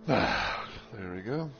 There we go.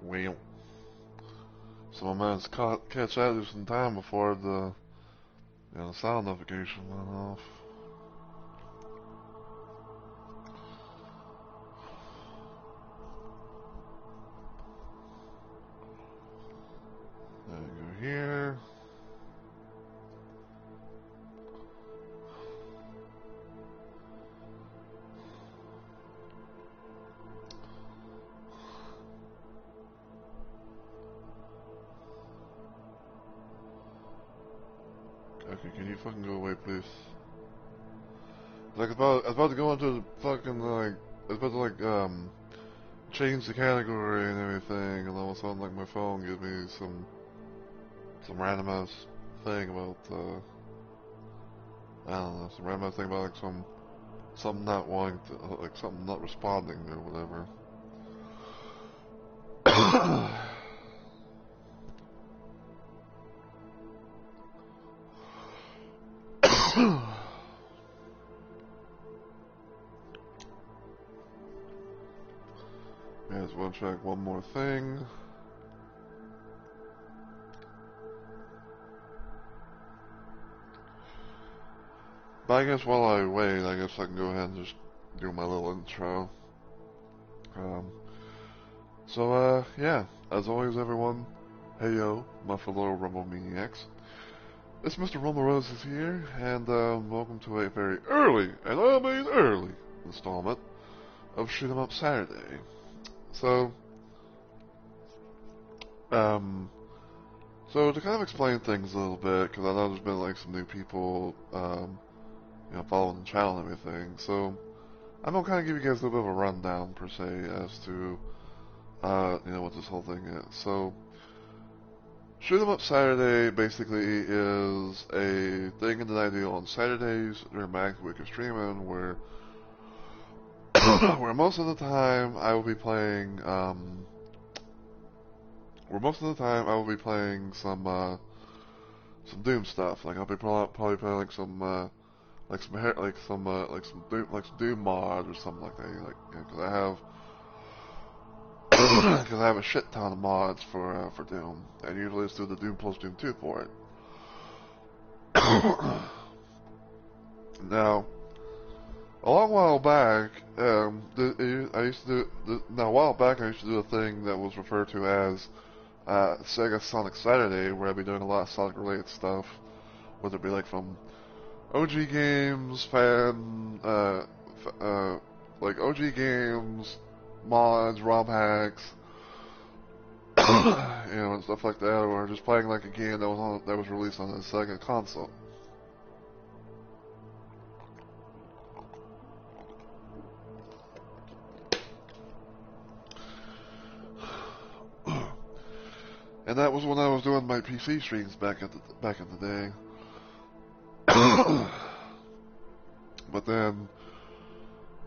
Well, so I managed to catch that just in time before the sound notification went off. There we go here. Okay, can you fucking go away, please? Like, I was about to go into the fucking, like, I was about to, like, change the category and everything, and all of a sudden, like, my phone gives me some random ass thing about, I don't know, some random ass thing about, like, something not wanting to, like, something not responding or whatever. Yeah, just want to check one more thing. But I guess while I wait, I guess I can go ahead and just do my little intro. Yeah, as always, everyone, hey yo, my fellow Rumble Maniacs. It's Mr. Rumble Roses here, and welcome to a very early, and I mean early, installment of Shoot 'em Up Saturday. So, so to kind of explain things a little bit, because I know there's been like some new people, following the channel and everything. So, I'm gonna kind of give you guys a little bit of a rundown per se as to, what this whole thing is. So, Shoot 'em Up Saturday basically is a thing that I do on Saturdays during my active week of streaming, where where most of the time I will be playing some Doom stuff. Like I'll be probably playing like some Doom mod or something like that. Like because I have because I have a shit ton of mods for Doom, and usually it's through the Doom plus Doom 2 port. Now, a long while back, I used to do a while back I used to do a thing that was referred to as Sega Sonic Saturday, where I'd be doing a lot of Sonic related stuff, whether it be like from OG games, like OG games, mods, ROM hacks, and stuff like that, or just playing like a game that was released on the Sega console. And that was when I was doing my PC streams back in the day. But then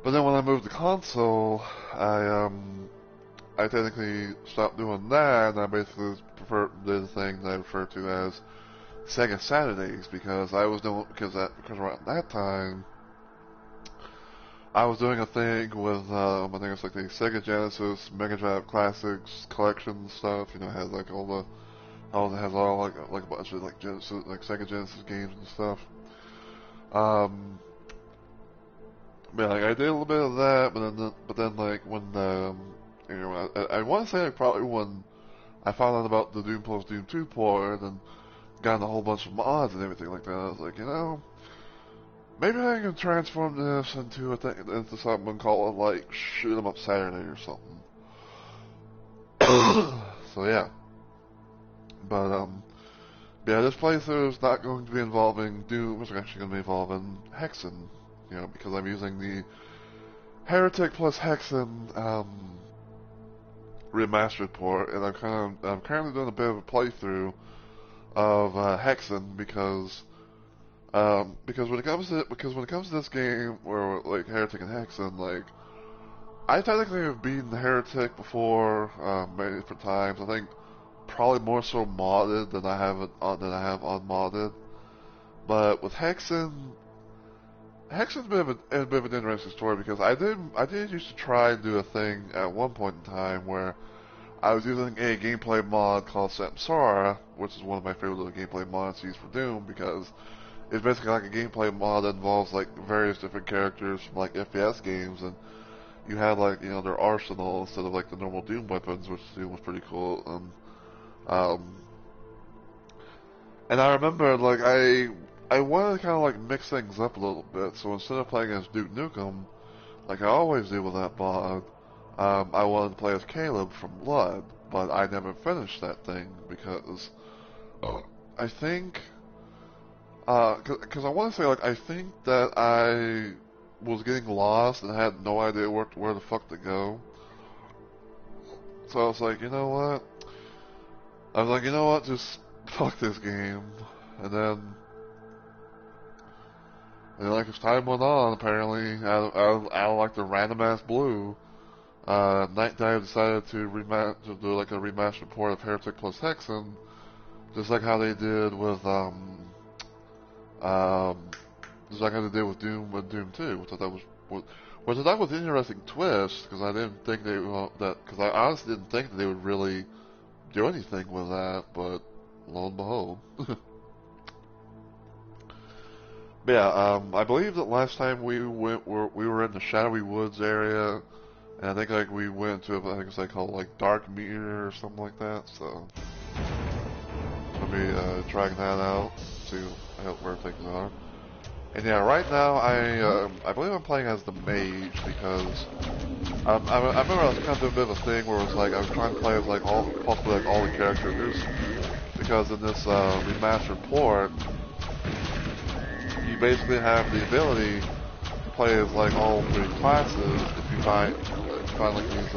when I moved to console, I technically stopped doing that, and I basically did a thing that I refer to as Sega Saturdays, because around that time I was doing a thing with I think it's like the Sega Genesis Mega Drive Classics collection stuff. It has like it has all like a bunch of like Genesis, like Sega Genesis games and stuff. But like I did a little bit of that, but then like when I want to say like probably when I found out about the Doom plus Doom 2 port and got a whole bunch of mods and everything like that, I was like, maybe I can transform this into something and call it like Shoot 'em Up Saturday or something. So yeah, but this playthrough is not going to be involving Doom. It's actually going to be involving Hexen, because I'm using Heretic plus Hexen remastered port, and I'm currently doing a bit of a playthrough of Hexen because when it comes to this game, where like Heretic and Hexen, like I technically have beaten the Heretic before many different times. I think probably more so modded than I have unmodded. But with Hexen's a bit of an interesting story because I did used to try and do a thing at one point in time where I was using a gameplay mod called Samsara, which is one of my favorite little gameplay mods to use for Doom because it's basically like a gameplay mod that involves like various different characters from like FPS games, and you had like their arsenal instead of like the normal Doom weapons, which was pretty cool. Um, and I remember like I wanted to kind of like mix things up a little bit, so instead of playing as Duke Nukem, like I always do with that mod, I wanted to play as Caleb from Blood, but I never finished that thing because I think, because I want to say like I think that I was getting lost and had no idea where the fuck to go. So I was like, you know what, just fuck this game. And then like as time went on, apparently, out of like the random ass blue, Night Dive decided to do like a remastered port of Heretic plus Hexen, just like how they did with just like how they did with Doom 2, which I thought was an interesting twist because I didn't think because I honestly didn't think that they would really do anything with that, but lo and behold. But yeah, I believe that last time we were in the Shadowy Woods area, and I think like we went to I think it's like called like Dark Mirror or something like that. So I'll be trying that out, see where things are. And yeah, right now I believe I'm playing as the mage because I remember I was kind of doing a bit of a thing where it was like I was trying to play as like possibly like all the characters because in this remastered port you basically have the ability to play as like all three classes if you find like these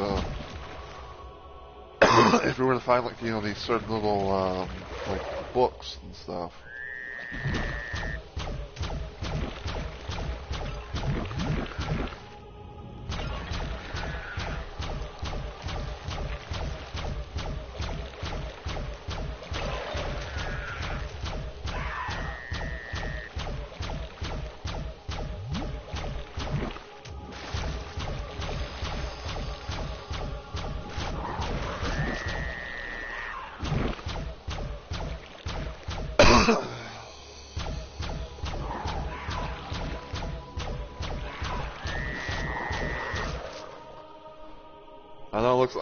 if you were to find like these certain little like books and stuff.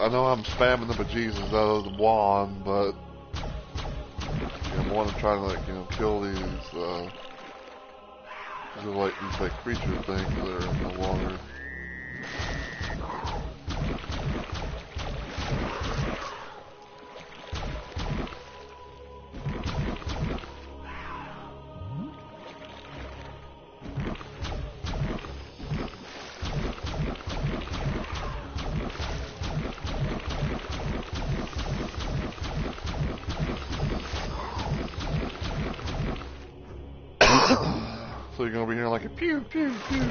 I know I'm spamming the bejesus out of the wand, but I'm more than trying to like kill these these creature things that are in the water. So you're gonna be hearing like a pew pew pew.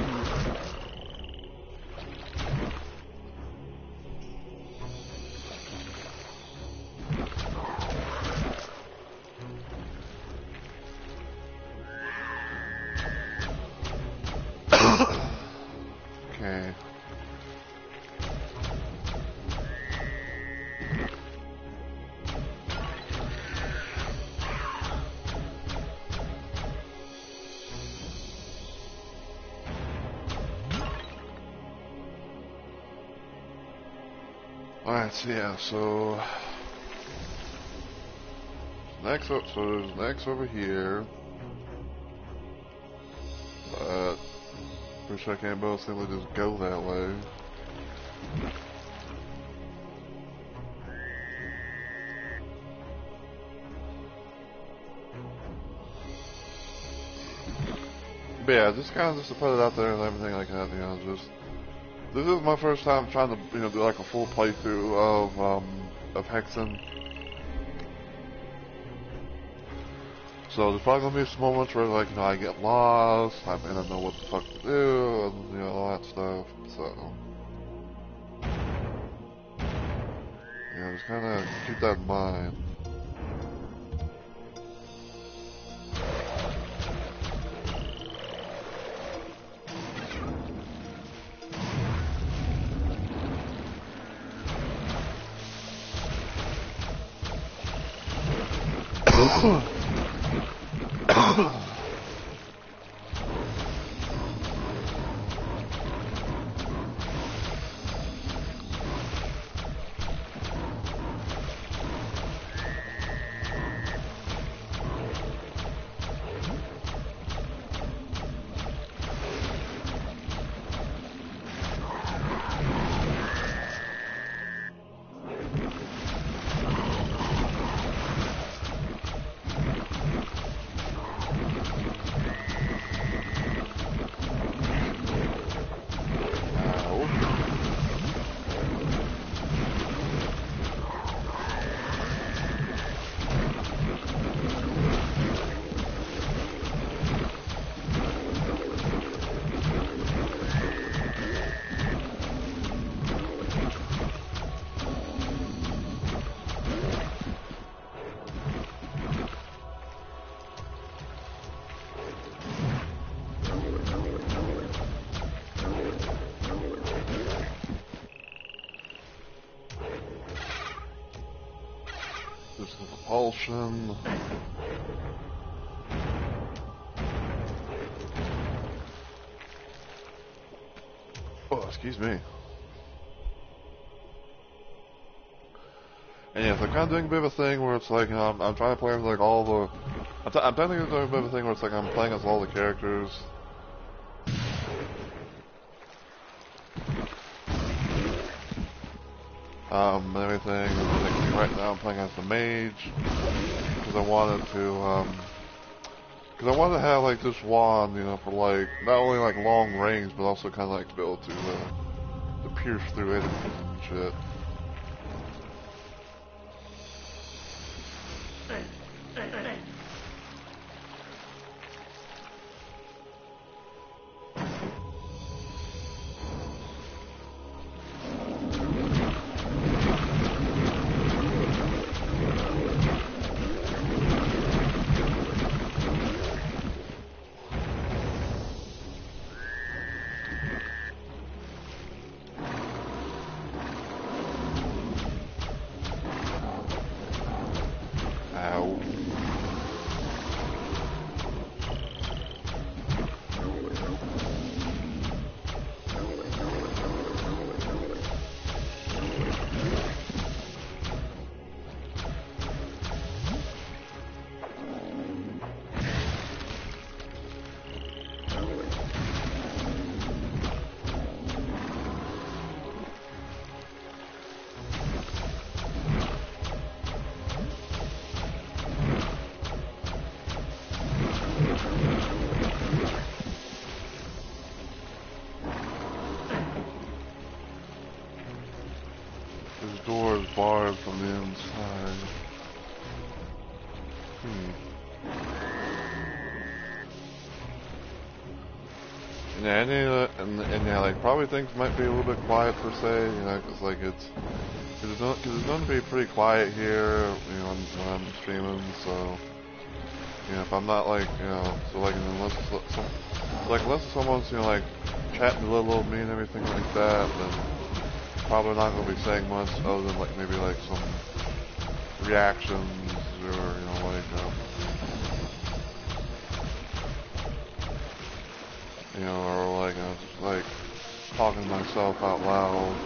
Okay. Alright, so yeah, so there's next over here. But wish I can't both simply just go that way. But yeah, just kind of just to put it out there and everything like that, just This is my first time trying to, you know, do like a full playthrough of Hexen. So there's probably gonna be some moments where, like, you know, I get lost, and I don't know what the fuck to do, and, you know, all that stuff. So, yeah, just kind of keep that in mind. There's the propulsion. Oh, excuse me. And yes, I'm kind of doing a bit of a thing where it's like, you know, I'm trying to play with like all the... I'm technically doing a bit of a thing where it's like I'm playing as all the characters. Everything. Like, right now I'm playing as the mage. Because I wanted to, because I wanted to have like this wand, you know, for like, not only like long range, but also kind of like to be able to pierce through enemies and shit. This door is barred from the inside. Yeah, and yeah, like probably things might be a little bit quiet per se, you know, because like it's known to be pretty quiet here, you know, when I'm streaming. So, you know, if I'm not like, you know, so like unless someone's, you know, like chatting a little with me and everything like that, then probably not gonna be saying much other than like maybe like some reactions or, you know, like you know, or like just like talking to myself out loud.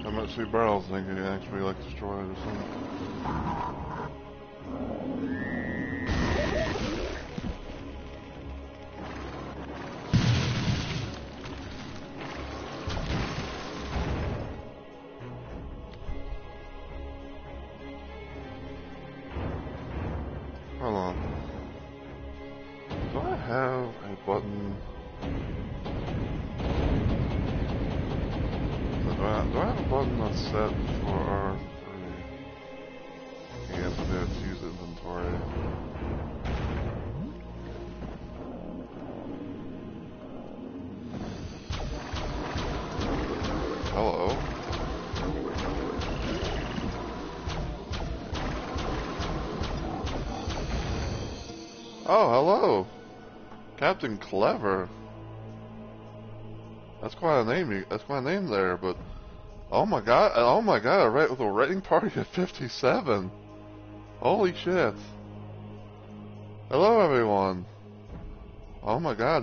I might see barrels thinking you actually like destroy it or something. Hold on. Do I have a button? Do I have a button that's set for R3? Yes, I do. It's use inventory. Hello? Oh, hello! Captain Clever. That's quite a name. That's quite a name there, but oh my god! Right, with a rating party of 57. Holy shit! Hello, everyone. Oh my god!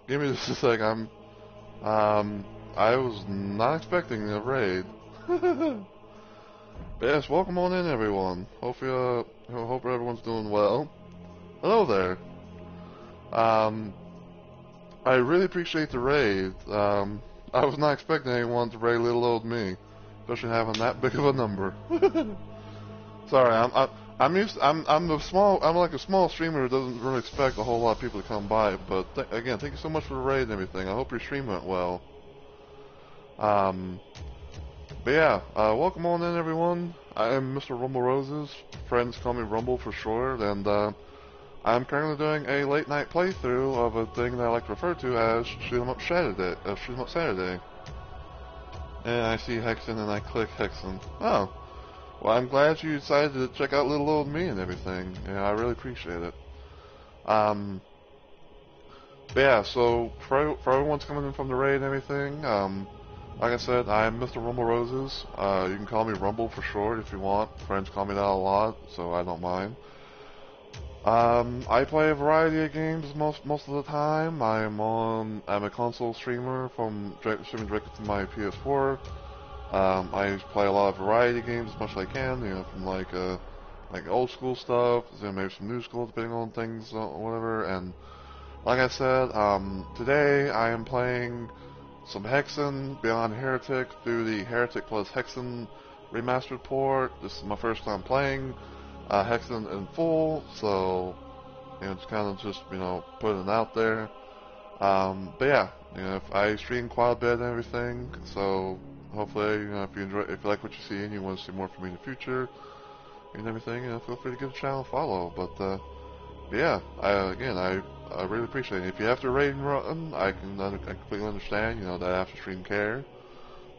Give me just a sec. I was not expecting a raid. But yes, welcome on in, everyone. Hope everyone's doing well. Hello there. I really appreciate the raid. I was not expecting anyone to raid little old me, especially having that big of a number. Sorry, I'm like a small streamer who doesn't really expect a whole lot of people to come by. But again, thank you so much for the raid and everything. I hope your stream went well. But yeah, welcome on in, everyone. I am Mr. Rumble Roses. Friends call me Rumble for short, and I'm currently doing a late night playthrough of a thing that I like to refer to as Shoot 'em Up Saturday. And I see Hexen and I click Hexen. Oh, well, I'm glad you decided to check out little old me and everything. Yeah, I really appreciate it. But yeah, so for everyone's coming in from the raid and everything, like I said, I'm Mr. Rumble Roses. You can call me Rumble for short if you want. Friends call me that a lot, so I don't mind. I play a variety of games most of the time. I'm a console streamer streaming directly to my PS4. I play a lot of variety games as much as I can, from like old school stuff, maybe some new school depending on things or whatever. And like I said, today I am playing some Hexen Beyond Heretic through the Heretic plus Hexen remastered port. This is my first time playing Hexen in full, so it's kind of just putting it out there. But yeah, if I stream quite a bit and everything, so hopefully if you like what you see and you want to see more from me in the future and everything, feel free to give the channel a follow. But yeah, I really appreciate it. If you have to raid and run, I completely understand. That after stream care.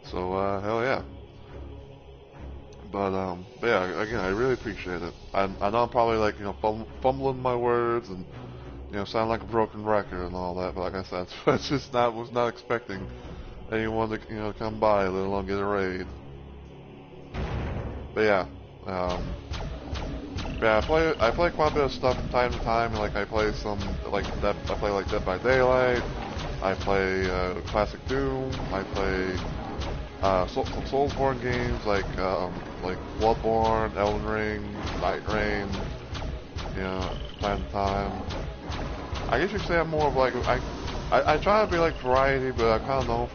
So hell yeah. But yeah, again, I really appreciate it. I know I'm probably like fumbling my words and sound like a broken record and all that. But like I said, I was not expecting anyone to come by, let alone get a raid. But yeah, I play quite a bit of stuff from time to time. Like I play some Dead by Daylight. I play classic Doom. I play some Soulsborne games like Bloodborne, Elden Ring, Night Rain. You know, time to time. I guess you could say I'm more of like I try to be like variety, but I kind of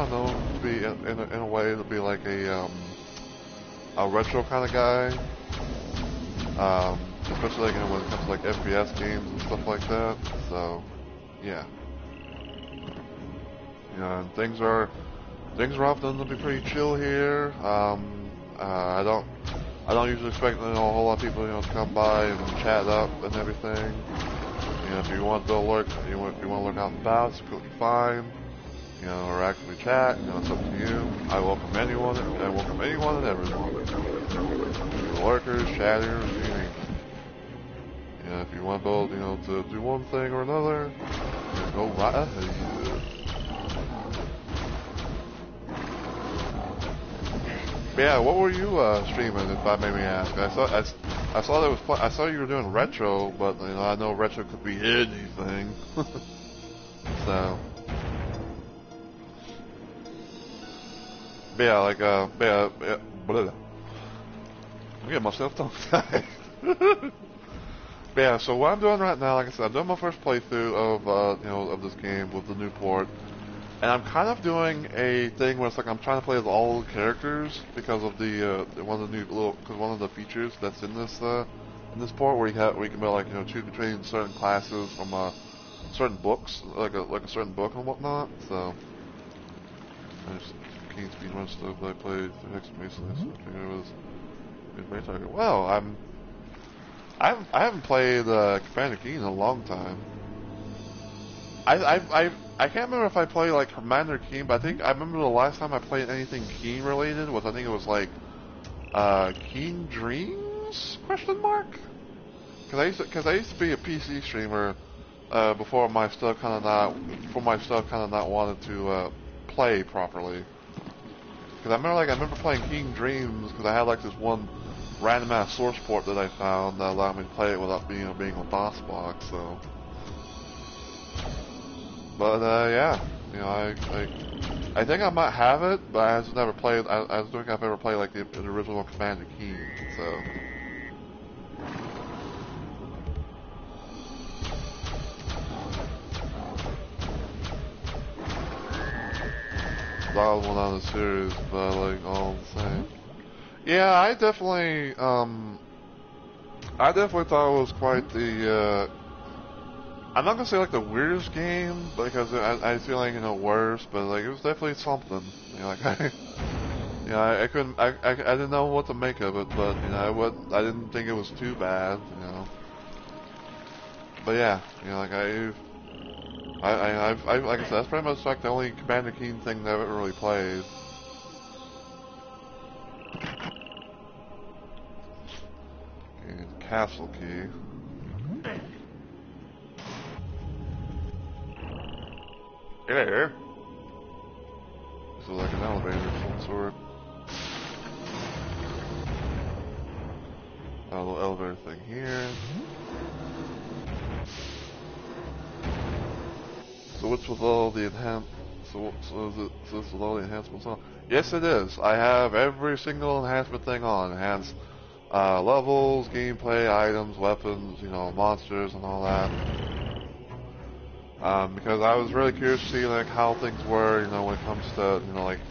know to be in a way to be like a retro kind of guy. Especially like, when it comes to like FPS games and stuff like that. So yeah, you know, and things are often to be pretty chill here. I don't usually expect, you know, a whole lot of people, you know, to come by and chat up and everything. You know, if you want to lurk, if you want to lurk out and about, it's completely fine. You know, or actively chat, you know, it's up to you. I welcome anyone and everyone. Lurkers, chatters, anything. You know, if you want both, you know, to do one thing or another, just go right ahead. But yeah, what were you streaming, if I may ask? I saw you were doing retro, but you know, I know retro could be anything. So, but yeah, like blah. I'm getting myself tongue-tied. But yeah, so what I'm doing right now, like I said, I'm doing my first playthrough of you know, of this game with the new port, and I'm kind of doing a thing where it's like I'm trying to play as all the characters because of the one of the new because one of the features that's in this port where you can be like, you know, choose between certain classes from certain books, like a certain book and whatnot. So I just Keen Speed Run stuff that I played the next recently. So I think it was very target. Well, I haven't played Commander Keen in a long time. I can't remember if I played like Commander Keen, but I remember the last time I played anything Keen related was, I think it was like Keen Dreams ? Because I used to be a PC streamer before my stuff kind of not wanted to play properly. Because I remember playing Keen Dreams because I had like this one random ass source port that I found that allowed me to play it without being on DOSBox. So, but yeah, you know, I think I might have it, but I just never played. I don't think I've ever played like the original Commander Keen. So. That was one on the series, but like all the same. Yeah, I definitely thought it was quite the, I'm not gonna say like the weirdest game, because I feel like, you know, worse, but like it was definitely something. You know, like I couldn't, I didn't know what to make of it, but you know, I didn't think it was too bad, you know. But yeah, you know, like like I said, that's pretty much like the only Commander Keen thing that I've ever really played. Okay, castle key. Hello. This is like an elevator of some sort. A little elevator thing here. So what's with all the is this with all the enhancements on? Yes, it is. I have every single enhancement thing on. Enhanced levels, gameplay, items, weapons, you know, monsters, and all that. Because I was really curious to see like how things were, you know, when it comes to, you know, like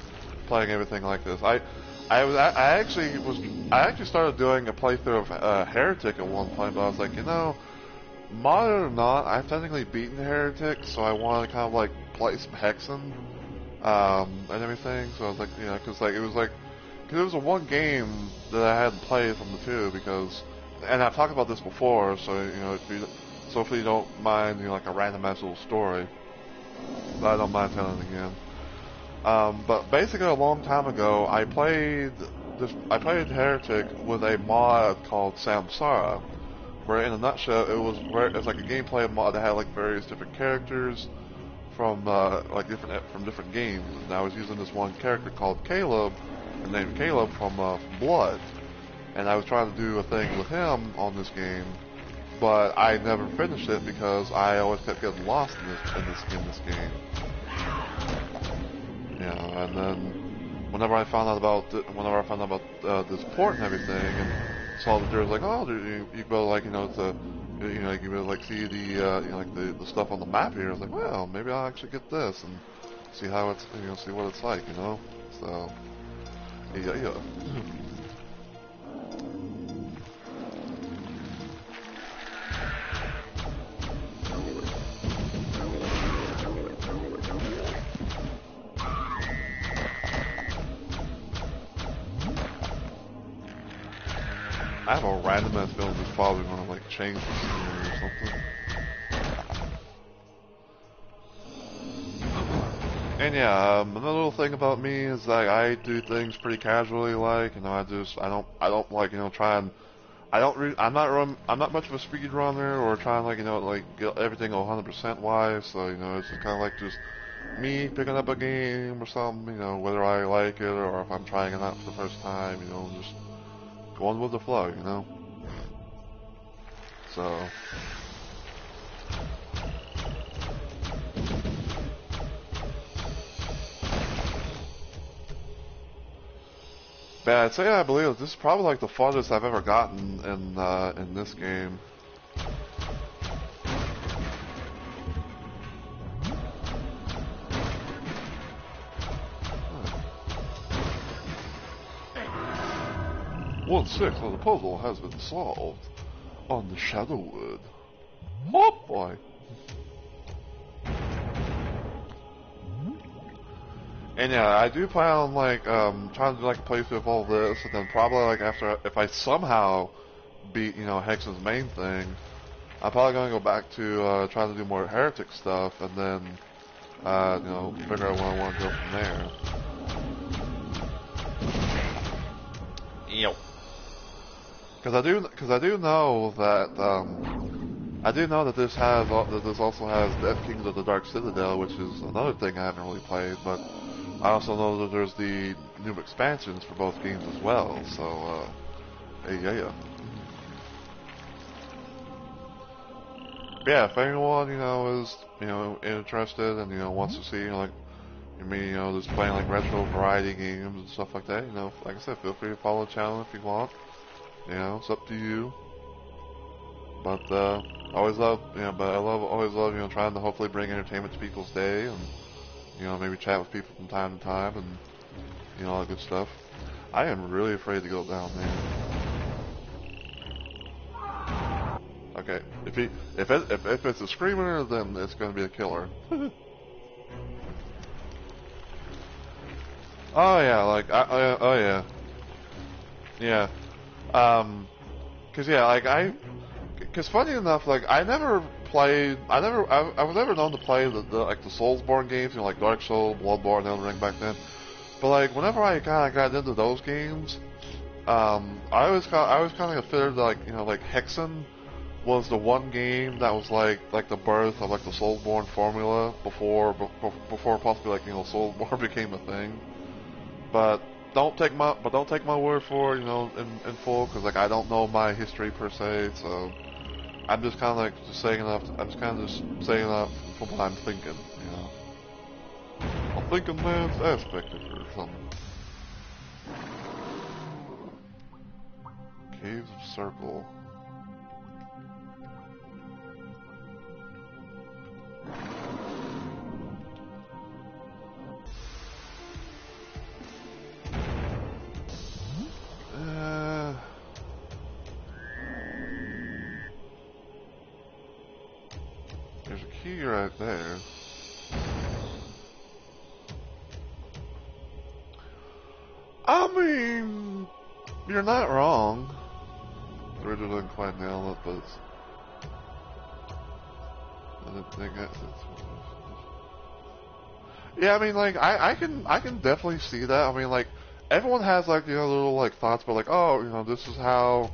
playing everything like this. I actually started doing a playthrough of Heretic at one point, but I was like, you know, modern or not, I've technically beaten Heretic, so I want to kind of like play some Hexen and everything. So I was like, you know, because it was a one game that I hadn't played from the two, because, and I've talked about this before, so you know, if you don't mind, you know, like a randomized little story, I don't mind telling it again. But basically, a long time ago, I played Heretic with a mod called Samsara, where in a nutshell, it's like a gameplay mod that had like various different characters from different games. And I was using this one character called Caleb, named Caleb from Blood, and I was trying to do a thing with him on this game. but I never finished it because I always kept getting lost in this game. Yeah, and then whenever I found out about this port and everything, and saw that there was like, oh, you go like, to, you can like see the like the stuff on the map here. I was like, well, maybe I'll actually get this and see how it's, see what it's like, So yeah. I have a random ass feeling this probably gonna like change the scenery or something. And yeah, another little thing about me is like I do things pretty casually, like I don't like try and I'm not much of a speed runner or trying like like get everything 100% wise. So it's kind of like just me picking up a game or something, whether I like it or if I'm trying it out for the first time, just going with the flow, So. But I'd say I believe this is probably like the farthest I've ever gotten in this game. Huh. 1/6 of the puzzle has been solved on the Shadowy. Oh boy. And yeah, I do plan on like trying to do like a playthrough of all this, and then probably like after if I somehow beat Hexen's main thing, I'm probably gonna go back to trying to do more heretic stuff, and then figure out where I want to go from there. Yep. Because I do know that this also has Death Kings of the Dark Citadel, which is another thing I haven't really played, but I also know that there's the new expansions for both games as well, so, yeah. Yeah, if anyone, is, interested and, wants to see, like, just playing, like, retro variety games and stuff like that, like I said, feel free to follow the channel if you want. It's up to you. But, always love, always love, trying to hopefully bring entertainment to people's day and, maybe chat with people from time to time and, all that good stuff. I am really afraid to go down there. Okay, if it's a screamer, then it's going to be a killer. Oh yeah, like oh yeah, yeah. Cause yeah, like cause funny enough, like I was never known to play the like the Soulsborne games, like Dark Souls, Bloodborne, Elden Ring back then. But like whenever I kind of got into those games, I was kind of considered like like Hexen was the one game that was like the birth of like the Soulsborne formula before possibly like Soulsborne became a thing. But don't take my word for it, in full, because like I don't know my history per se, so I'm just kind of like just saying enough. I'm just kind of just saying enough from what I'm thinking, I'm thinking man's aspect or something. Caves of Circle. There's a key right there. I mean, you're not wrong. The original doesn't quite nail it, but it's... Yeah, I mean, like, I can definitely see that. I mean, like, everyone has, like, little, like, thoughts about, like, oh, this is how,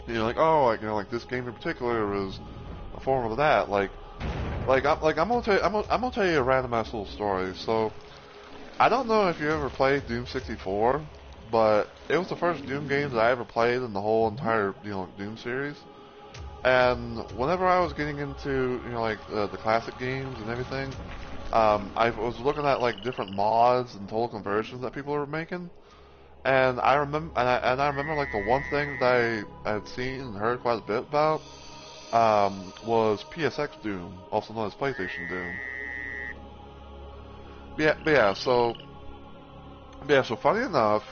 like, oh, like, this game in particular is a form of that. I'm gonna tell you a random ass little story. So, I don't know if you ever played Doom 64, but it was the first Doom game that I ever played in the whole entire, Doom series. And whenever I was getting into, you know, like the classic games and everything, I was looking at like different mods and total conversions that people were making, and I remember, and I remember like the one thing that I had seen and heard quite a bit about, was PSX Doom, also known as PlayStation Doom. So funny enough,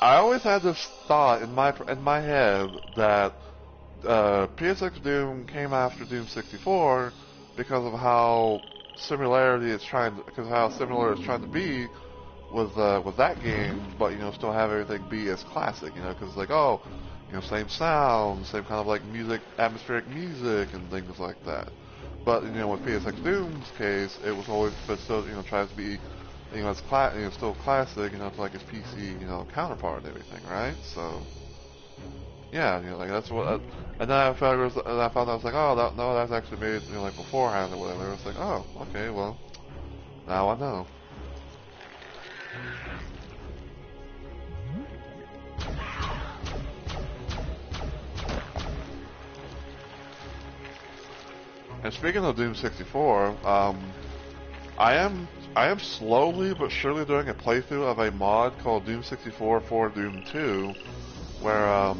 I always had this thought in my head that PSX Doom came after Doom 64 because of how how similar it's trying to be with that game, but you know, still have everything be as classic, you know, because like, oh, you know, same sound, same kind of like music, atmospheric music and things like that. But you know, with PSX Doom's case, it was always, but still, you know, tries to be, you know, still classic, you know, to like its PC, you know, counterpart and everything, right? So. Yeah, you know, like that's what. And then I found I was like, oh, no, that's actually made, you know, like beforehand or whatever. It's like, oh, okay, well, now I know. And speaking of Doom 64, I am slowly but surely doing a playthrough of a mod called Doom 64 for Doom 2, where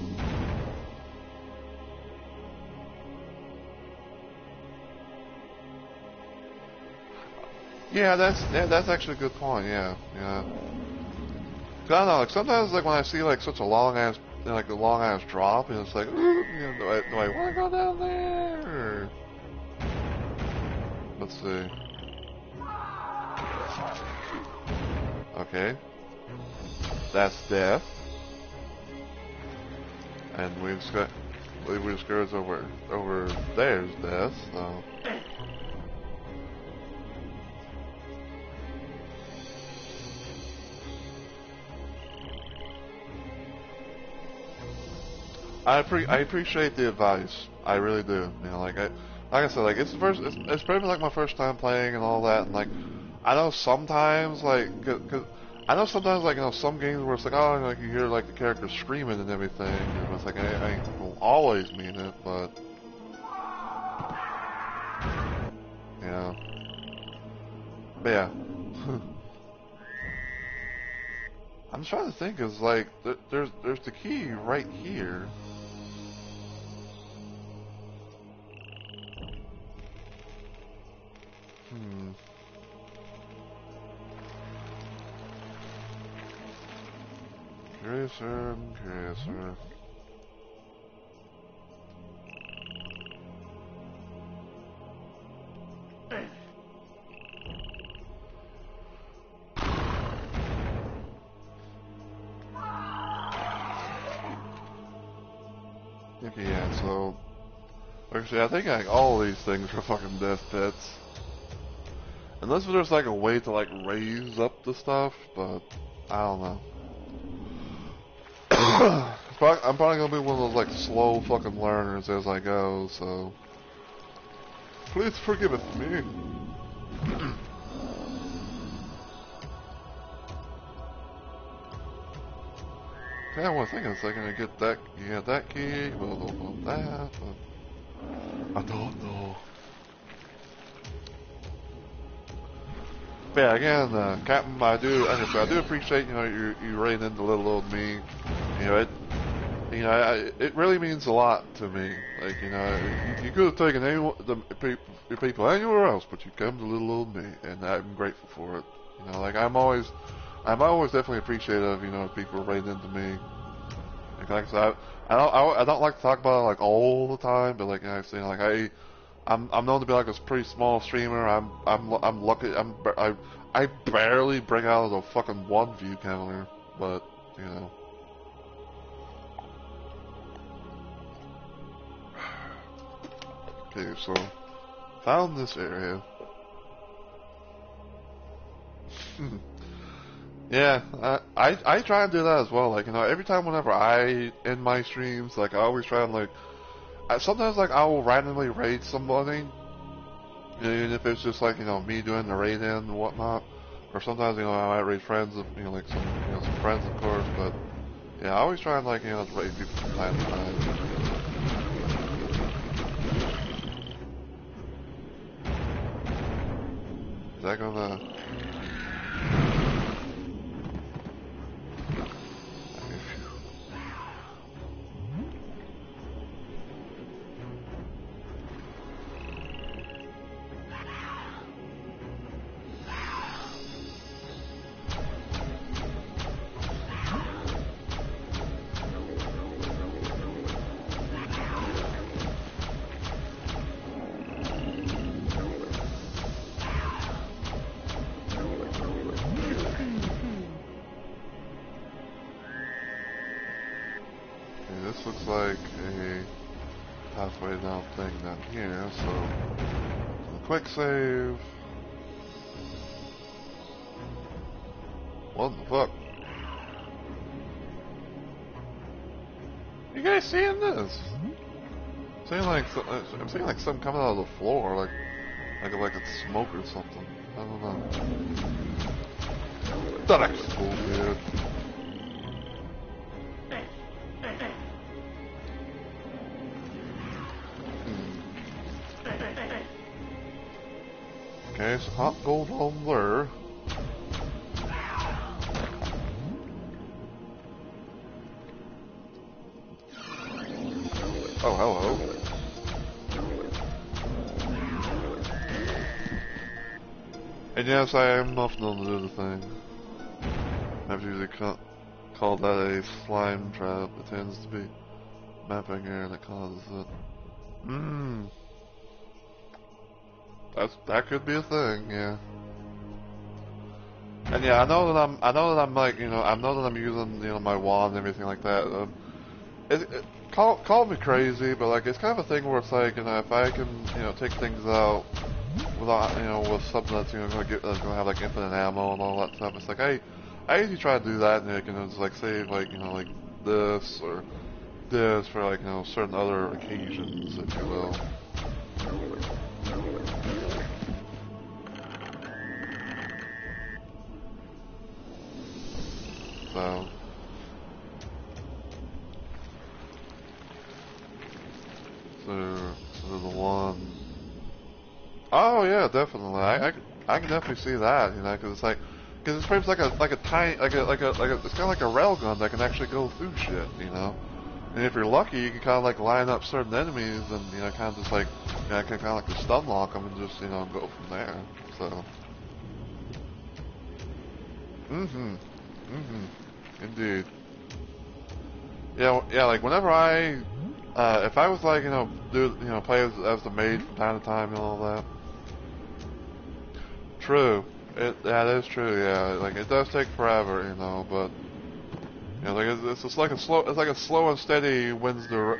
that's actually a good point. Yeah, yeah. 'Cause I don't know, like sometimes like when I see like such a long ass, you know, like a long ass drop, and it's like, ooh, you know, do I want to go down there? Let's see. Okay, that's death, and we just goes over there's death. So. I appreciate the advice. I really do. You know, like I said, like it's pretty much like my first time playing and all that, and like I know sometimes like cause I know sometimes like, you know, some games where it's like, oh, like you hear like the character screaming and everything, and it's like I don't always mean it, but you know, but yeah. I'm trying to think, is like there's the key right here. Hmm. Curiouser, curiouser. Okay, yeah, so actually I think like all these things are fucking death pits. Unless there's like a way to like raise up the stuff, but I don't know. I'm probably gonna be one of those like slow fucking learners as I go, so please forgive me. Yeah, well, I think it's like gonna get that, you get that key, blah that, but I don't know. But yeah, again, Captain, I do appreciate, you know, you reining in the little old me. You know, it really means a lot to me. Like, you know, you could have taken the people anywhere else, but you come to little old me, and I'm grateful for it. You know, like I'm always definitely appreciative. You know, people reining into me. Like I said, I don't like to talk about it like all the time, but like I say, like I'm known to be like a pretty small streamer. I'm lucky. I barely bring out a fucking one view counter, but you know. Okay, so found this area. Yeah, I try and do that as well. Like, you know, every time whenever I end my streams, like I always try and like sometimes like I will randomly raid somebody, even if it's just like, you know, me doing the raid in and whatnot. Or sometimes, you know, I might raid friends of, you know, like some friends of course, but yeah, I always try and like, you know, raid people from time to time. that gonna... This looks like a pathway down thing down here, so quick save. What the fuck? You guys seeing this? I'm seeing like something coming out of the floor, like it's smoke or something. I don't know. That's bullshit. Okay, so hot gold on there. Oh, hello. And yes, I am muffin on the other thing. I've usually called that a slime trap. It tends to be mapping error that causes it. That could be a thing, yeah. And yeah, I know that I'm like, you know, I know that I'm using, you know, my wand and everything like that. Call me crazy, but like it's kind of a thing where it's like, you know, if I can, you know, take things out without, you know, with something that's, you know, gonna have like infinite ammo and all that stuff. It's like I usually try to do that, and like, you know, just like save like, you know, like this or this for like, you know, certain other occasions, if you will. So the one. Oh yeah, definitely. I can definitely see that. You know, because it's like, because this frame's like a tiny, it's kind of like a railgun that can actually go through shit. You know, and if you're lucky, you can kind of like line up certain enemies and, you know, kind of just like, you know, kind of like stun lock them and just, you know, go from there. So. Indeed. Yeah, like whenever if I was like, you know, play as the maid from time to time and all that. True. That is true. Yeah, like it does take forever, you know, but you know, like it's just like a slow and steady wins the.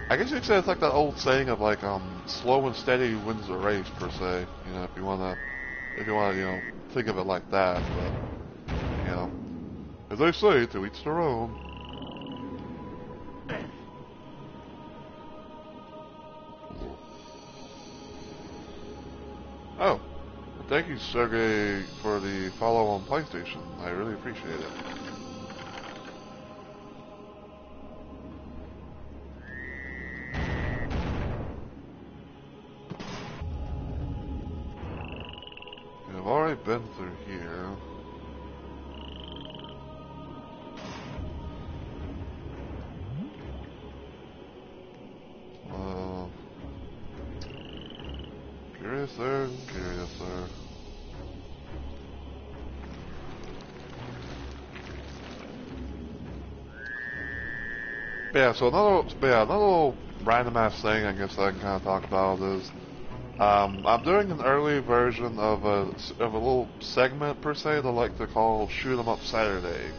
I guess you could say it's like that old saying of like slow and steady wins the race per se. You know, if you wanna you know, think of it like that, but you know, as they say, to each their own. Oh, well, thank you, Sergey, for the follow on PlayStation. I really appreciate it. I've already been through here. Curious there, curious there. Yeah, so another little random ass thing I guess I can kind of talk about is I'm doing an early version of a little segment per se that I like to call Shoot 'em Up Saturday.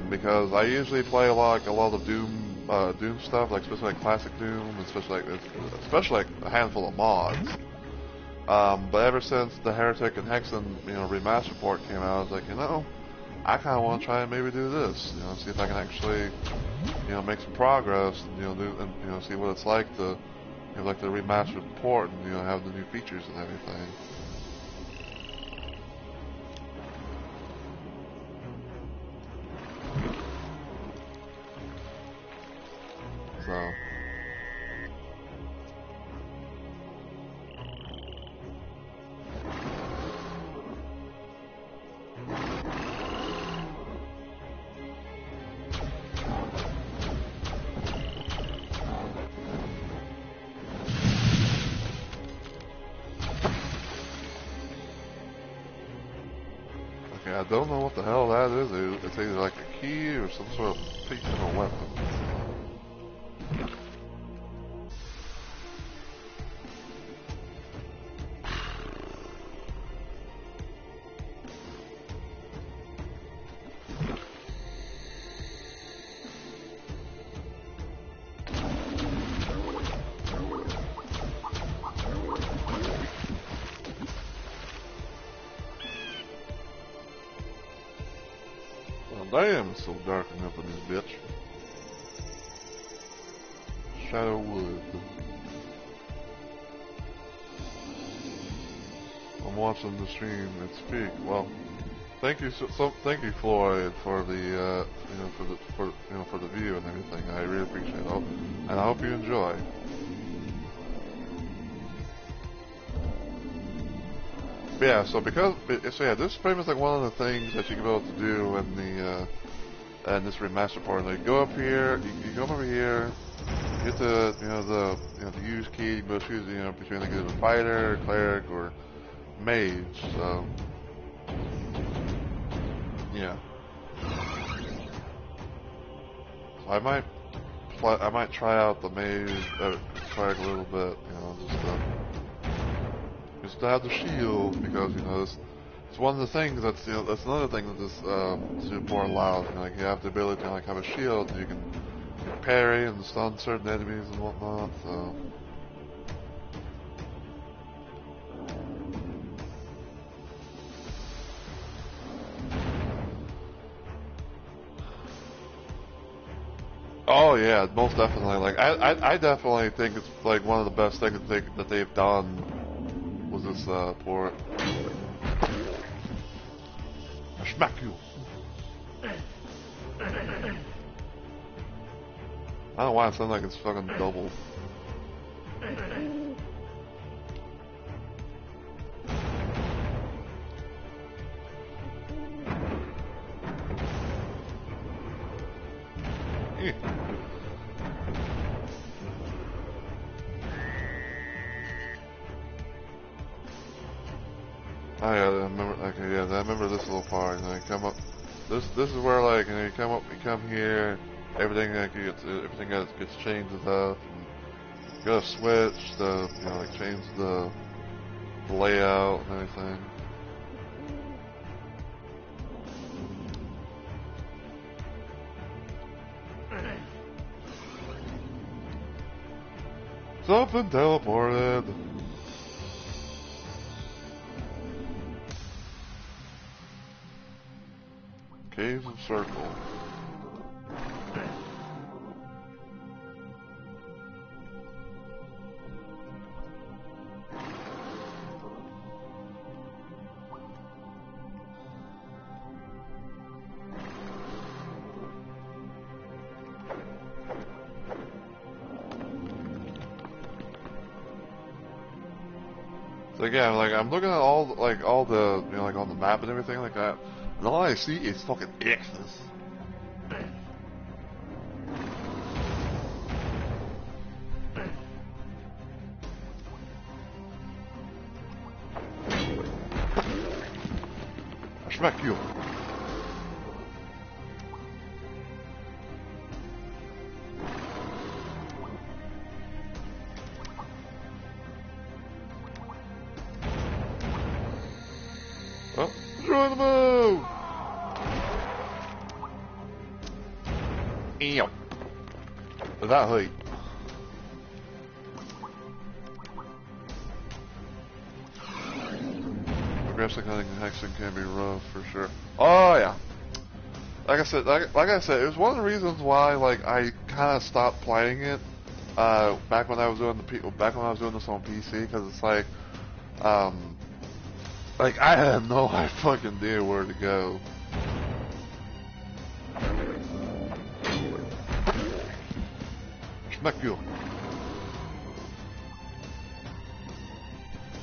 Because I usually play a lot of Doom stuff, like especially like classic Doom, especially like a handful of mods. But ever since the Heretic and Hexen, you know, remaster port came out, I was like, you know, I kind of want to try and maybe do this, you know, see if I can actually, you know, make some progress, and, you know, see what it's like to, you know, like the remastered port, and, you know, have the new features and everything. So. Yeah, I don't know what the hell that is. It's either like a key or some sort of piece of a weapon. Damn, it's so dark enough in this bitch. Shadowy. I'm watching the stream and speak. Well, thank you, thank you, Floyd, for the for the view and everything. I really appreciate it, and I hope you enjoy. But yeah, so this is pretty much like one of the things that you can be able to do in the in this remaster part. Like, go up here, you come over here, you get the the use key. You can choose between like either fighter, cleric, or mage. So yeah, so I might try out the mage cleric a little bit. Just to have the shield, because it's one of the things that's that's another thing that this support allows. Like, you have the ability to like have a shield, and you can parry and stun certain enemies and whatnot. So oh yeah, most definitely. Like I definitely think it's like one of the best things that they've done was this port. I smack you. I don't know why it sounds like it's fucking double. Oh yeah, I remember. Okay, yeah, I remember this little part. You come up. This is where like you come up, you come here. Everything everything gets changed up. And you gotta switch the like change the layout and everything. Something teleported. Caves of Circle. So again, like I'm looking at all the like on the map and everything like that, and all I see is fucking X's. I smack you. Oh, join the move! Ew. That hurt. Aggressive hunting and hexing can be rough for sure. Oh yeah. Like I said, it was one of the reasons why like I kind of stopped playing it back when I was doing this on PC, because it's like I had no fucking idea where to go. Smack you.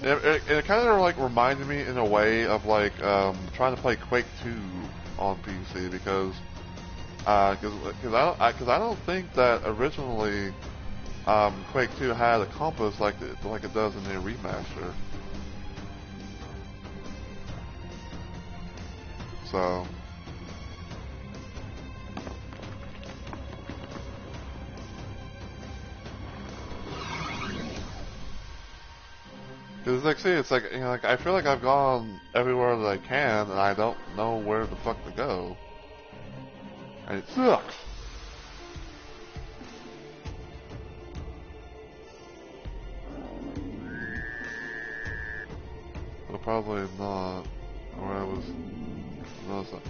It kind of like reminded me in a way of like trying to play Quake 2 on PC, because I don't think that originally Quake 2 had a compass like it does in the remaster. So. Cause like, see, it's like, you know, like I feel like I've gone everywhere that I can, and I don't know where the fuck to go, and it sucks. But probably not where I was. No, so.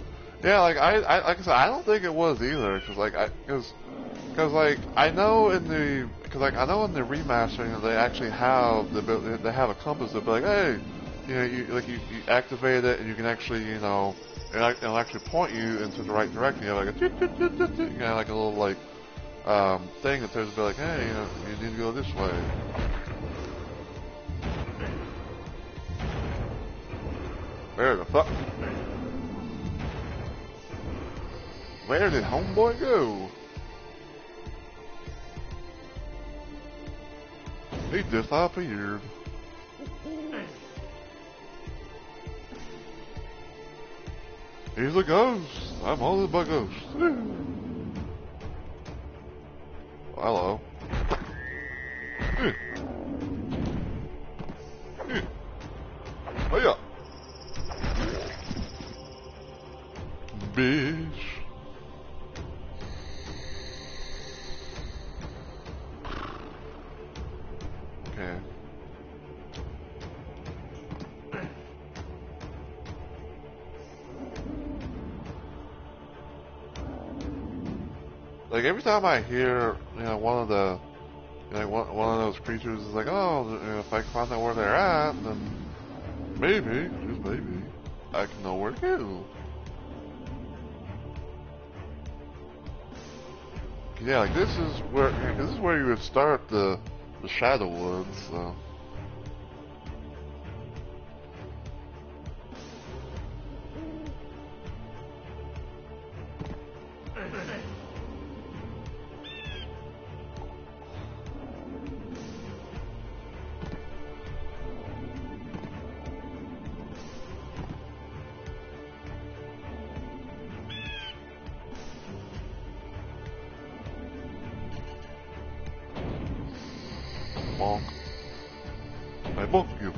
Yeah, like like I said, I don't think it was either, cause like I know in the remastering they actually have they have a compass that be like, hey, you know, you activate it and you can actually, you know, it'll actually point you into the right direction. You have like a you know, like a little like thing that says be like, hey, you know, you need to go this way. Where the fuck? Where did homeboy go? He disappeared. He's a ghost. I'm haunted by ghosts. Hello. Oh yeah. Bitch. Okay. Like every time I hear, you know, one of the, you know, one of those creatures is like, oh, you know, if I can find out where they're at, then maybe, just maybe, I can know where to go. Yeah, like this is where, you know, this is where you would start the Shadow, so. Bonk. I bonk you.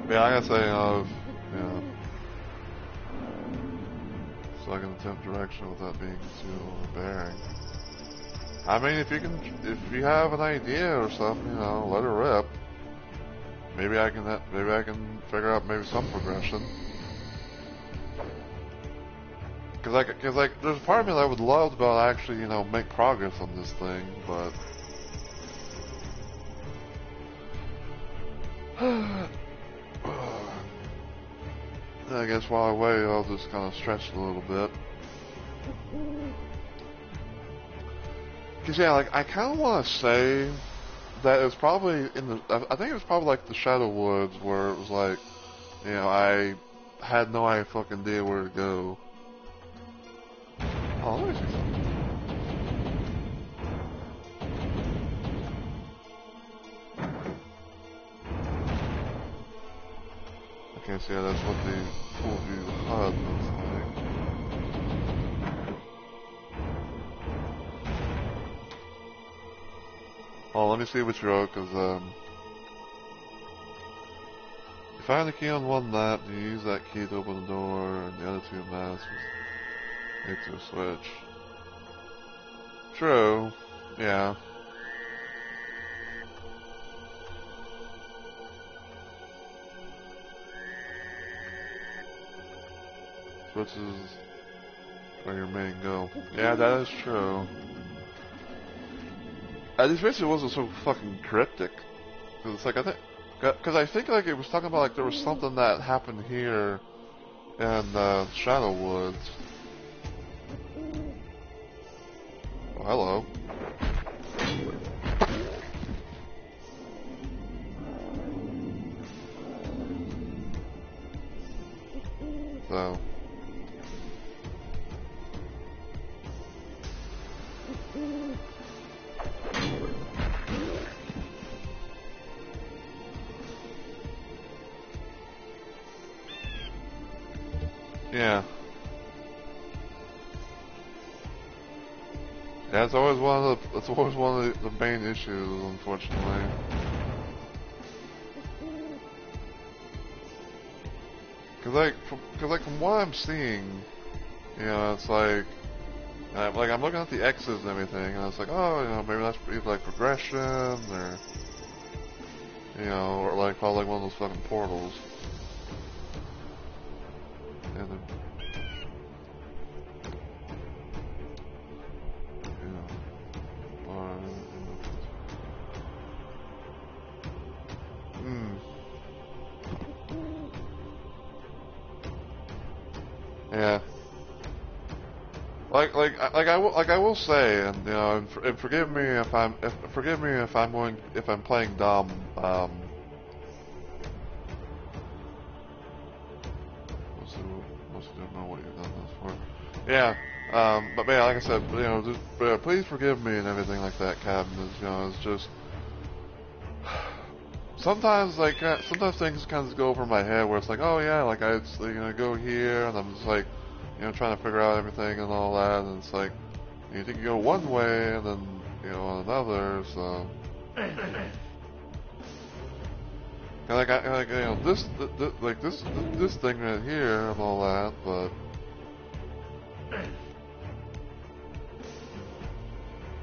Yeah, I gotta say, yeah. So I can attempt direction without being too overbearing. I mean, if you have an idea or something, you know, let her rip. Maybe I can figure out maybe some progression. Cause like, there's a part of me that I would love to actually, you know, make progress on this thing, but. I guess while I wait, I'll just kind of stretch a little bit. Cause yeah, like I kind of want to say that it was probably I think it was probably like the Shadow Woods where it was like, you know, I had no idea where to go. Oh, let me see something. Okay, so yeah, that's what the full view HUD looks like. Oh, let me see what you wrote, cause you find the key on one map, you use that key to open the door, and the other two maps hit to a switch. True. Yeah. Switches where your main go. Yeah, that is true. This basically wasn't so fucking cryptic. Cause it's like, I think like it was talking about like there was something that happened here in Shadow Woods. Oh, hello. So. Yeah. Yeah, it's always one of the main issues, unfortunately. Cause like from what I'm seeing, you know, it's like I'm looking at the X's and everything, and it's like, oh, you know, maybe that's either like progression or, you know, or like probably like one of those fucking portals. And then, you know, yeah. Like I will say, and you know, and forgive me if I'm playing dumb. Most don't know what you've done this for. Yeah. But yeah, like I said, you know, just please forgive me and everything like that, Captain. You know, it's just sometimes sometimes things kind of go over my head where it's like, oh yeah, like you know, go here, and I'm just like, you know, trying to figure out everything and all that, and it's like, you think you go one way and then, you know, another, so. And you know, this thing right here and all that, but.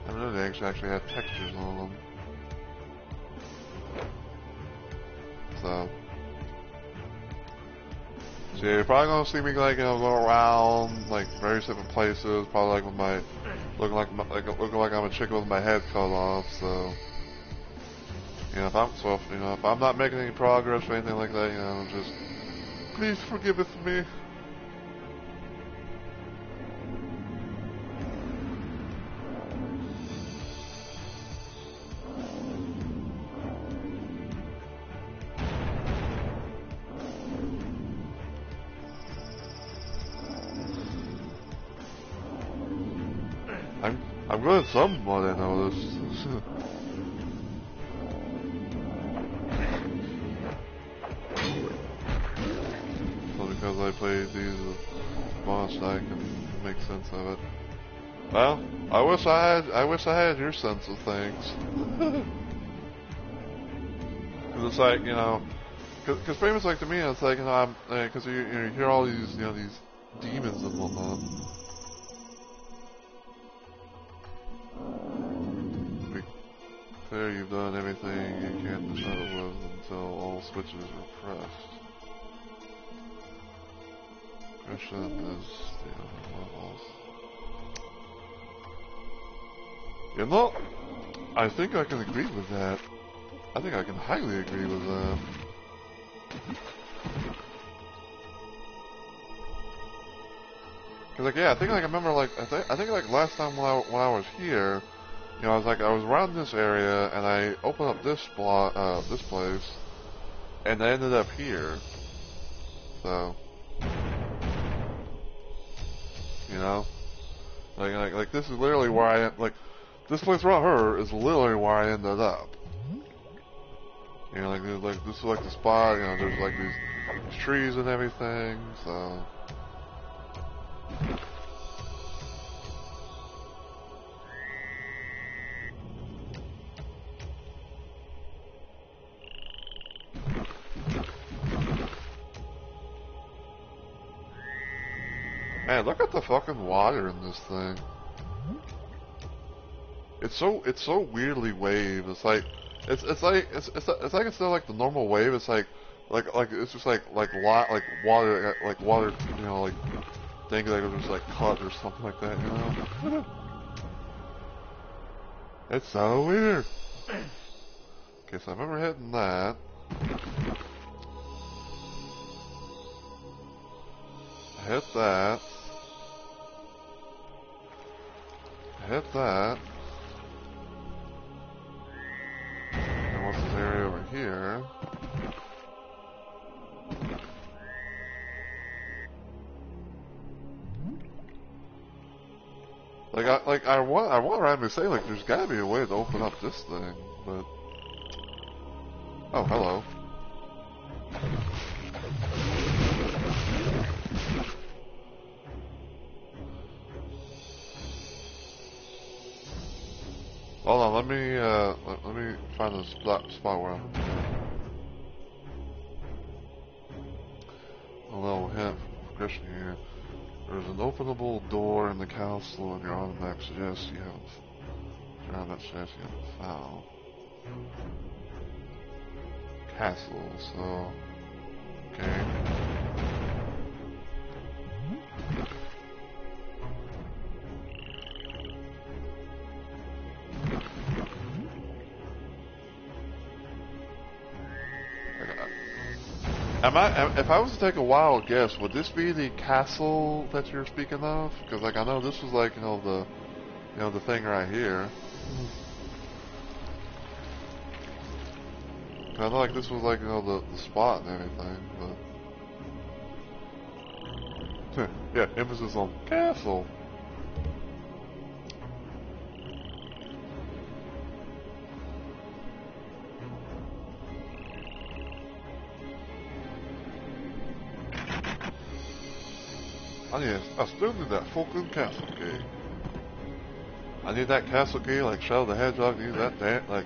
I don't know, they actually had textures on them. So yeah, you're probably gonna see me like, you know, go around like various different places, probably like with my looking like I'm a chick with my head cut off. So you know, if I'm not making any progress or anything like that, you know, just please forgive it me. I'm good at somewhat, I know this. So because I played these months, I can make sense of it. Well, I wish I had your sense of things. Cause it's like, you know, cause pretty much like to me, it's like, you know, cause you hear all these, you know, these demons and whatnot. There, you've done everything you can to Shadow with until all switches are pressed. Question is the other levels. You know, I think I can agree with that. I think I can highly agree with that. Cause like, yeah, I think like I remember like I think like last time when I was here. You know, I was around this area, and I opened up this place, and I ended up here. So, you know, like this is literally where this place right here is literally where I ended up. You know, like this is like the spot. You know, there's like these trees and everything. So. Man, look at the fucking water in this thing. It's so weirdly waved. It's like it's like it's not like the normal wave. It's like it's just like water, you know, like think like it was just like cut or something like that, you know. It's so weird. Okay, so I remember hitting that. I hit that. I hit that. And what's this area over here? I want to randomly say like there's gotta be a way to open up this thing, but oh, hello. Hold on, let me find a spot where I'm. A little hint for Christian here. There's an openable door in the castle, and your automatic suggests you haven't. Your automatic suggests you haven't found castle. So, okay. If I was to take a wild guess, would this be the castle that you're speaking of? Because like I know this was like the thing right here. I know like this was like the spot and everything, but yeah, emphasis on castle. I still need that fucking castle key. I need that castle key like Shadow the Hedgehog needs that that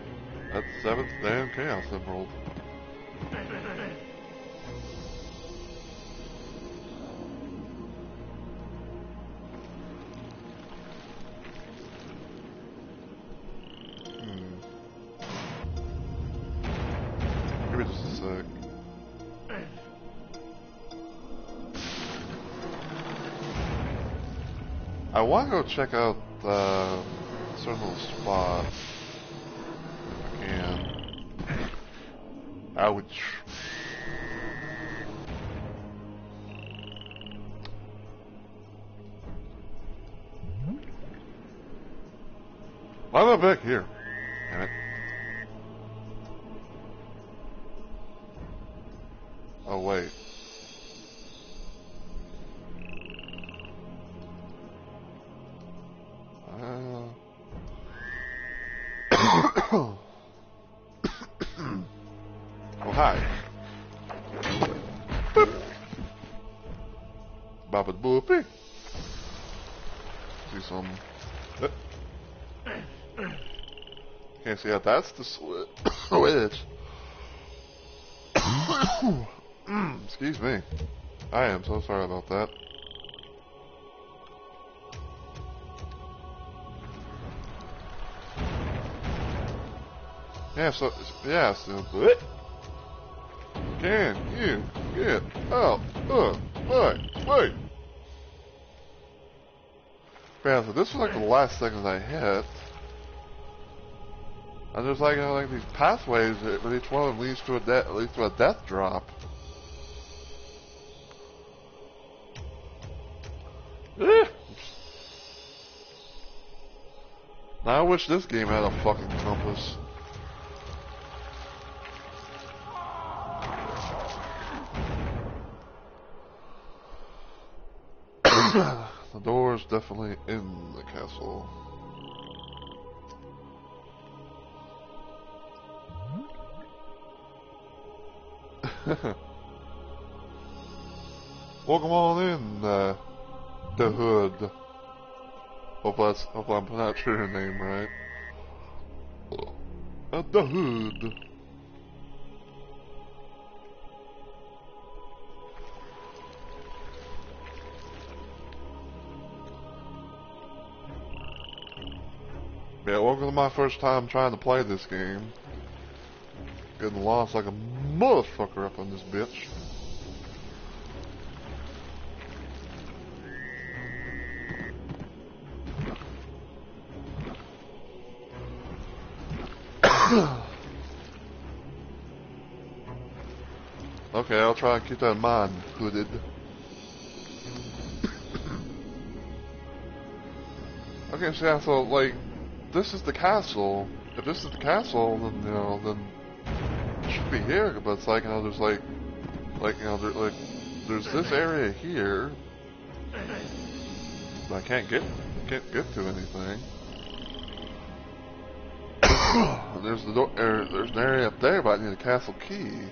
7th damn Chaos Emerald. Give me just a sec. I want to go check out a certain little spot if I can. Ouch. Why am I back here? Damn it. Oh wait. Oh hi. Boop. Baba boopy. See some. Can't see how that's the switch. Excuse me. I am so sorry about that. Yeah, so can you get out wait. Yeah, so this was like the last thing that I hit. And there's like these pathways, but each one of them leads to a death drop. Now I wish this game had a fucking compass. The door's definitely in the castle. Welcome on in, the hood. Hope I'm pronouncing your name right. The hood. Yeah, welcome to my first time trying to play this game. Getting lost like a motherfucker up on this bitch. Okay, I'll try and keep that in mind, hooded. Okay, so yeah, so like, this is the castle. If this is the castle, then then it should be here. But it's like, there's there's this area here, but I can't get to anything. And there's the door. There's an area up there, but I need a castle key.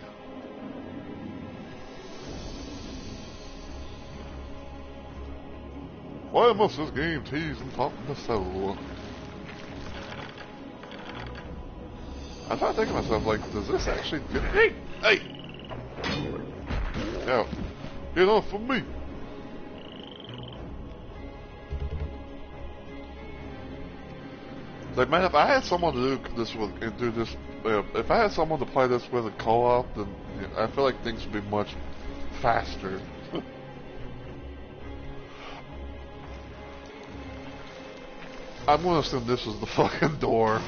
Why must this game tease and pop my soul? I'm trying to think to myself, like, does this actually do... Hey! Hey! Yo. Get off of me! Like, man, if I had someone to do this with, if I had someone to play this with in co-op, then I feel like things would be much faster. I'm gonna assume this is the fucking door.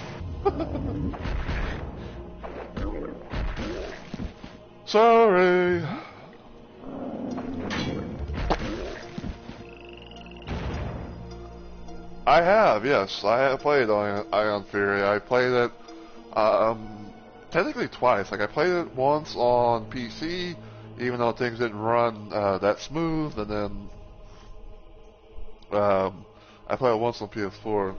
Sorry. I have, yes. I have played Ion Fury. I played it, technically twice. Like, I played it once on PC, even though things didn't run that smooth, and then I played it once on PS4.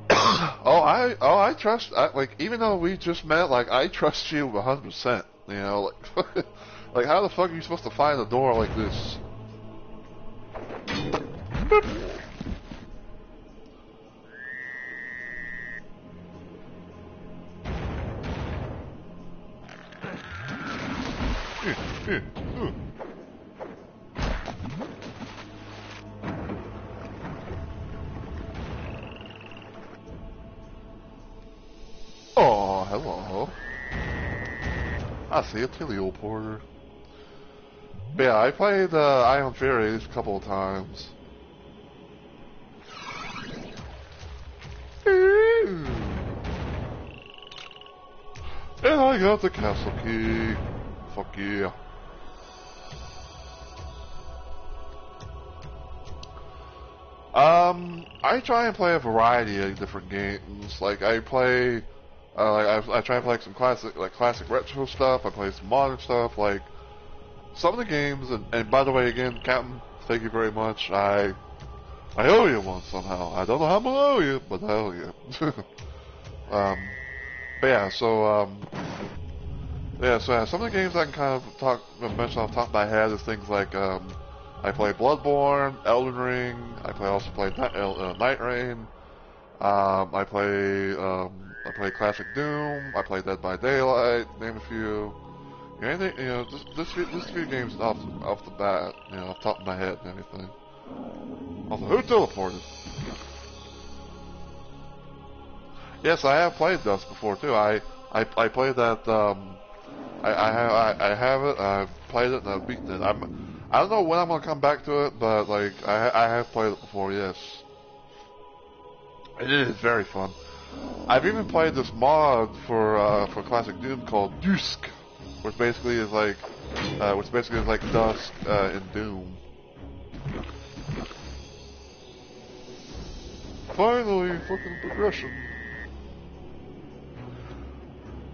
I trust. Like, even though we just met, like, I trust you 100%. You know, like, like, how the fuck are you supposed to find a door like this? Boop. Oh, hello. I see a teleporter. But yeah, I played Ion Fury a couple of times. And I got the castle key. Fuck yeah. I try and play a variety of different games. Like, I play, I try and play some classic retro stuff. I play some modern stuff. Like, some of the games, and by the way, again, Captain, thank you very much. I owe you one somehow. I don't know how I'm gonna owe you, but I owe you. But yeah, so some of the games I can kind of mention off the top of my head is things like, I play Bloodborne, Elden Ring. Also play Night Rain. I play classic Doom. I play Dead by Daylight. Name a few. You know, anything, you know, just a few games off the bat. You know, off the top of my head and everything. Also, who teleported? Yes, I have played Dust before too. I played that. I have it. I've played it and I've beaten it. I don't know when I'm gonna come back to it, but like I have played it before. Yes, it is very fun. I've even played this mod for classic Doom called Dusk, which basically is like Dusk in Doom. Finally, fucking progression.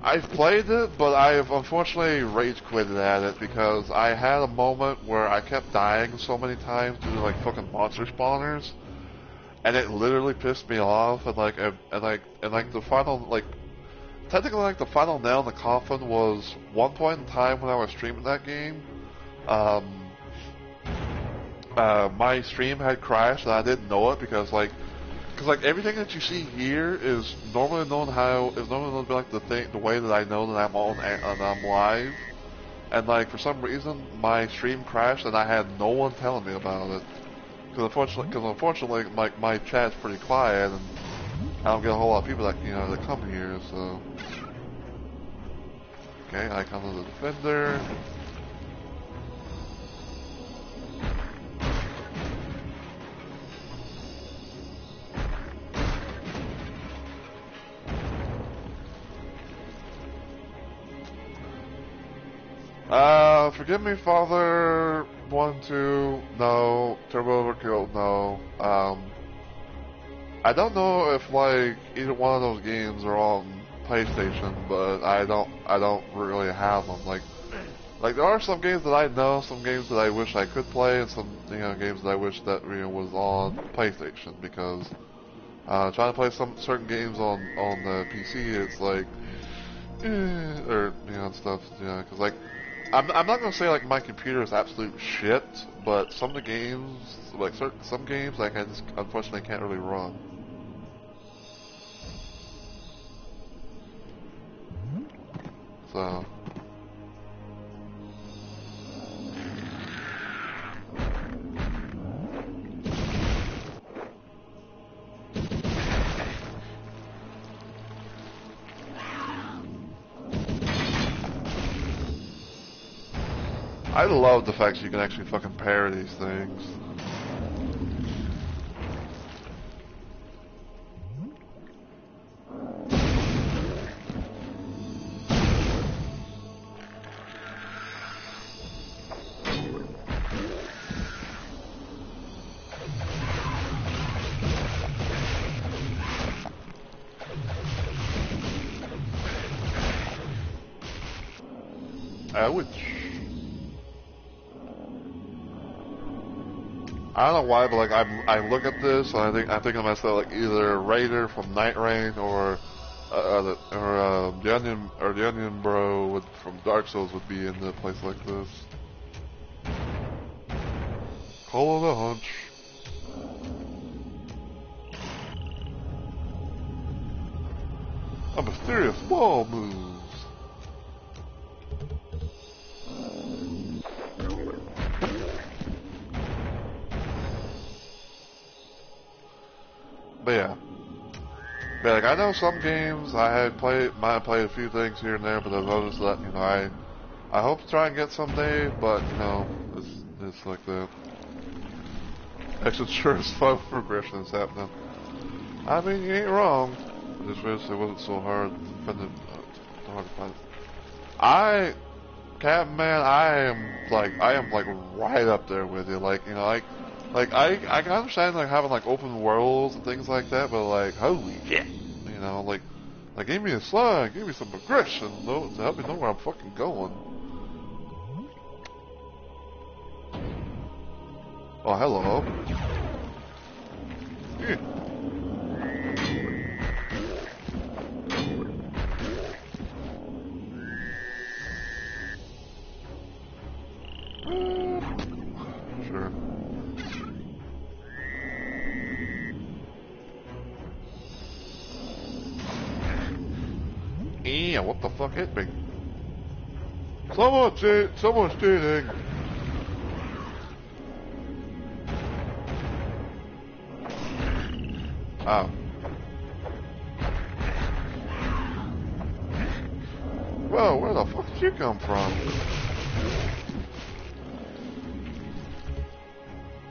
I've played it, but I have unfortunately rage quitted at it because I had a moment where I kept dying so many times due to like fucking monster spawners, and it literally pissed me off. And the final technically the final nail in the coffin was one point in time when I was streaming that game. My stream had crashed and I didn't know it because everything that you see here is normally known to be like the way that I know that I'm on and I'm live, and like for some reason my stream crashed and I had no one telling me about it. Because unfortunately, my chat's pretty quiet and I don't get a whole lot of people that come here. So okay, Icon of the Defender. Forgive me, Father. 1, 2, no. Turbo Overkill, no. I don't know if like either one of those games are on PlayStation, but I don't really have them. Like there are some games that I know, some games that I wish I could play, and some games that I wish that was on PlayStation because trying to play some certain games on the PC, it's like or and stuff, because like. I'm not gonna say like my computer is absolute shit, but some of the games, some games, like I just unfortunately can't really run. So. I love the fact that you can actually fucking pair these things. Ouch. I don't know why, but like I look at this and I think of myself like either Raider from Night Rain or the Onion Bro from Dark Souls would be in a place like this. Call it a hunch. A mysterious ball moves. But yeah. But like I know some games might have played a few things here and there, but I've noticed that, you know, I hope to try and get someday, but you know, it's like that. Actually, sure as fuck progression is happening. I mean, you ain't wrong. I just wish it wasn't so hard to find it. Captain Man, I am like right up there with you. Like, you know, I can understand like having like open worlds and things like that, but like, holy shit, you know, like give me a slug, give me some progression, to help me know where I'm fucking going. Oh, hello. Yeah. Sure. Yeah, what the fuck hit me? Someone's cheating. Oh. Well, where the fuck did you come from?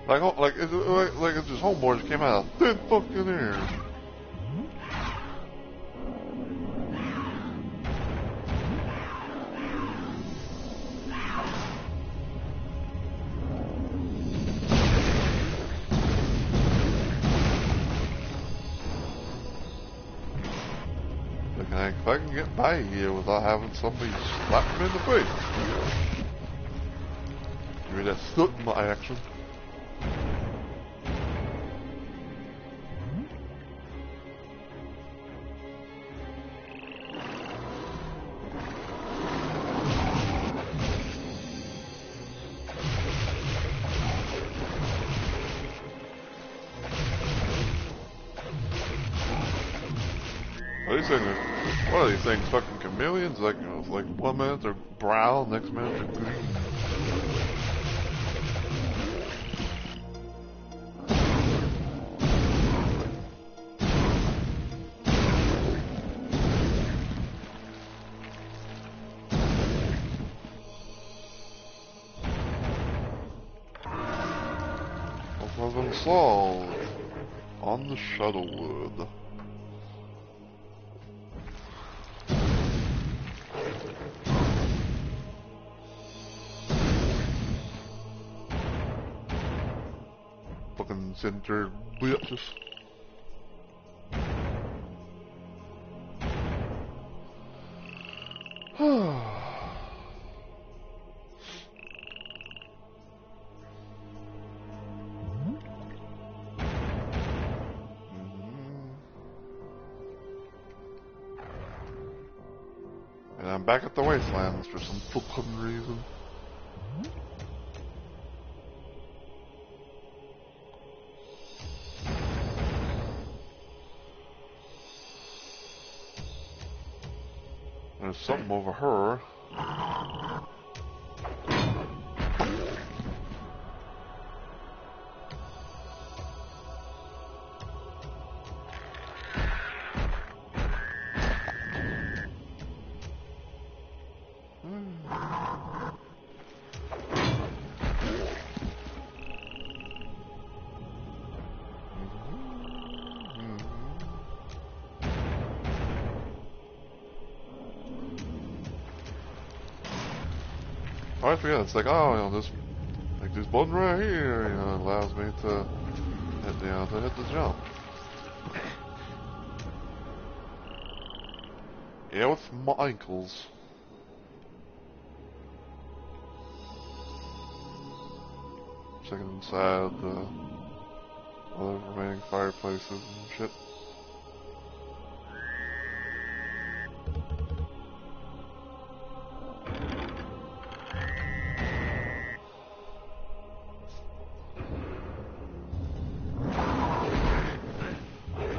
Like it's his homeboy just came out of thin fucking air. If I can get by here without having somebody slap me in the face. Give me that soot in my action. What are these things? Fucking chameleons? Like, you know, it's like 1 minute they're brown, next minute they're green. Problem solved on the Shadowwood. Fucking center bitches. And I'm back at the wastelands for some fucking reason. There's something over her. I forget, it's like, oh, you know, this, like this button right here, you know, allows me to hit the jump. Yeah, with my ankles. Checking inside the other remaining fireplaces and shit.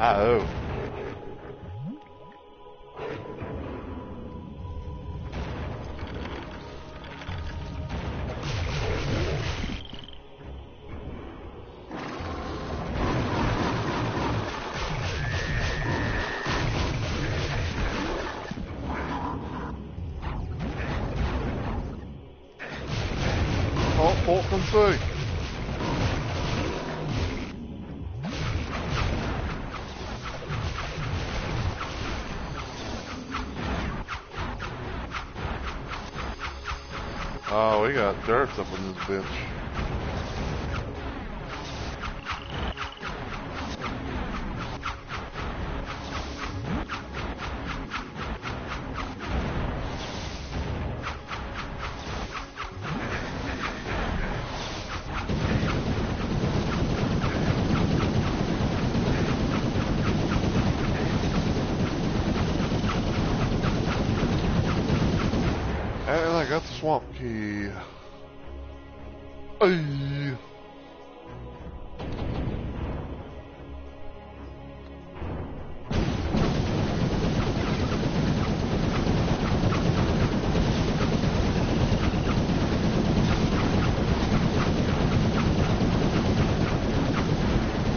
Oh. Oh, can see. Oh, we got dirt up in this bitch. And I got the swamp key. Ay.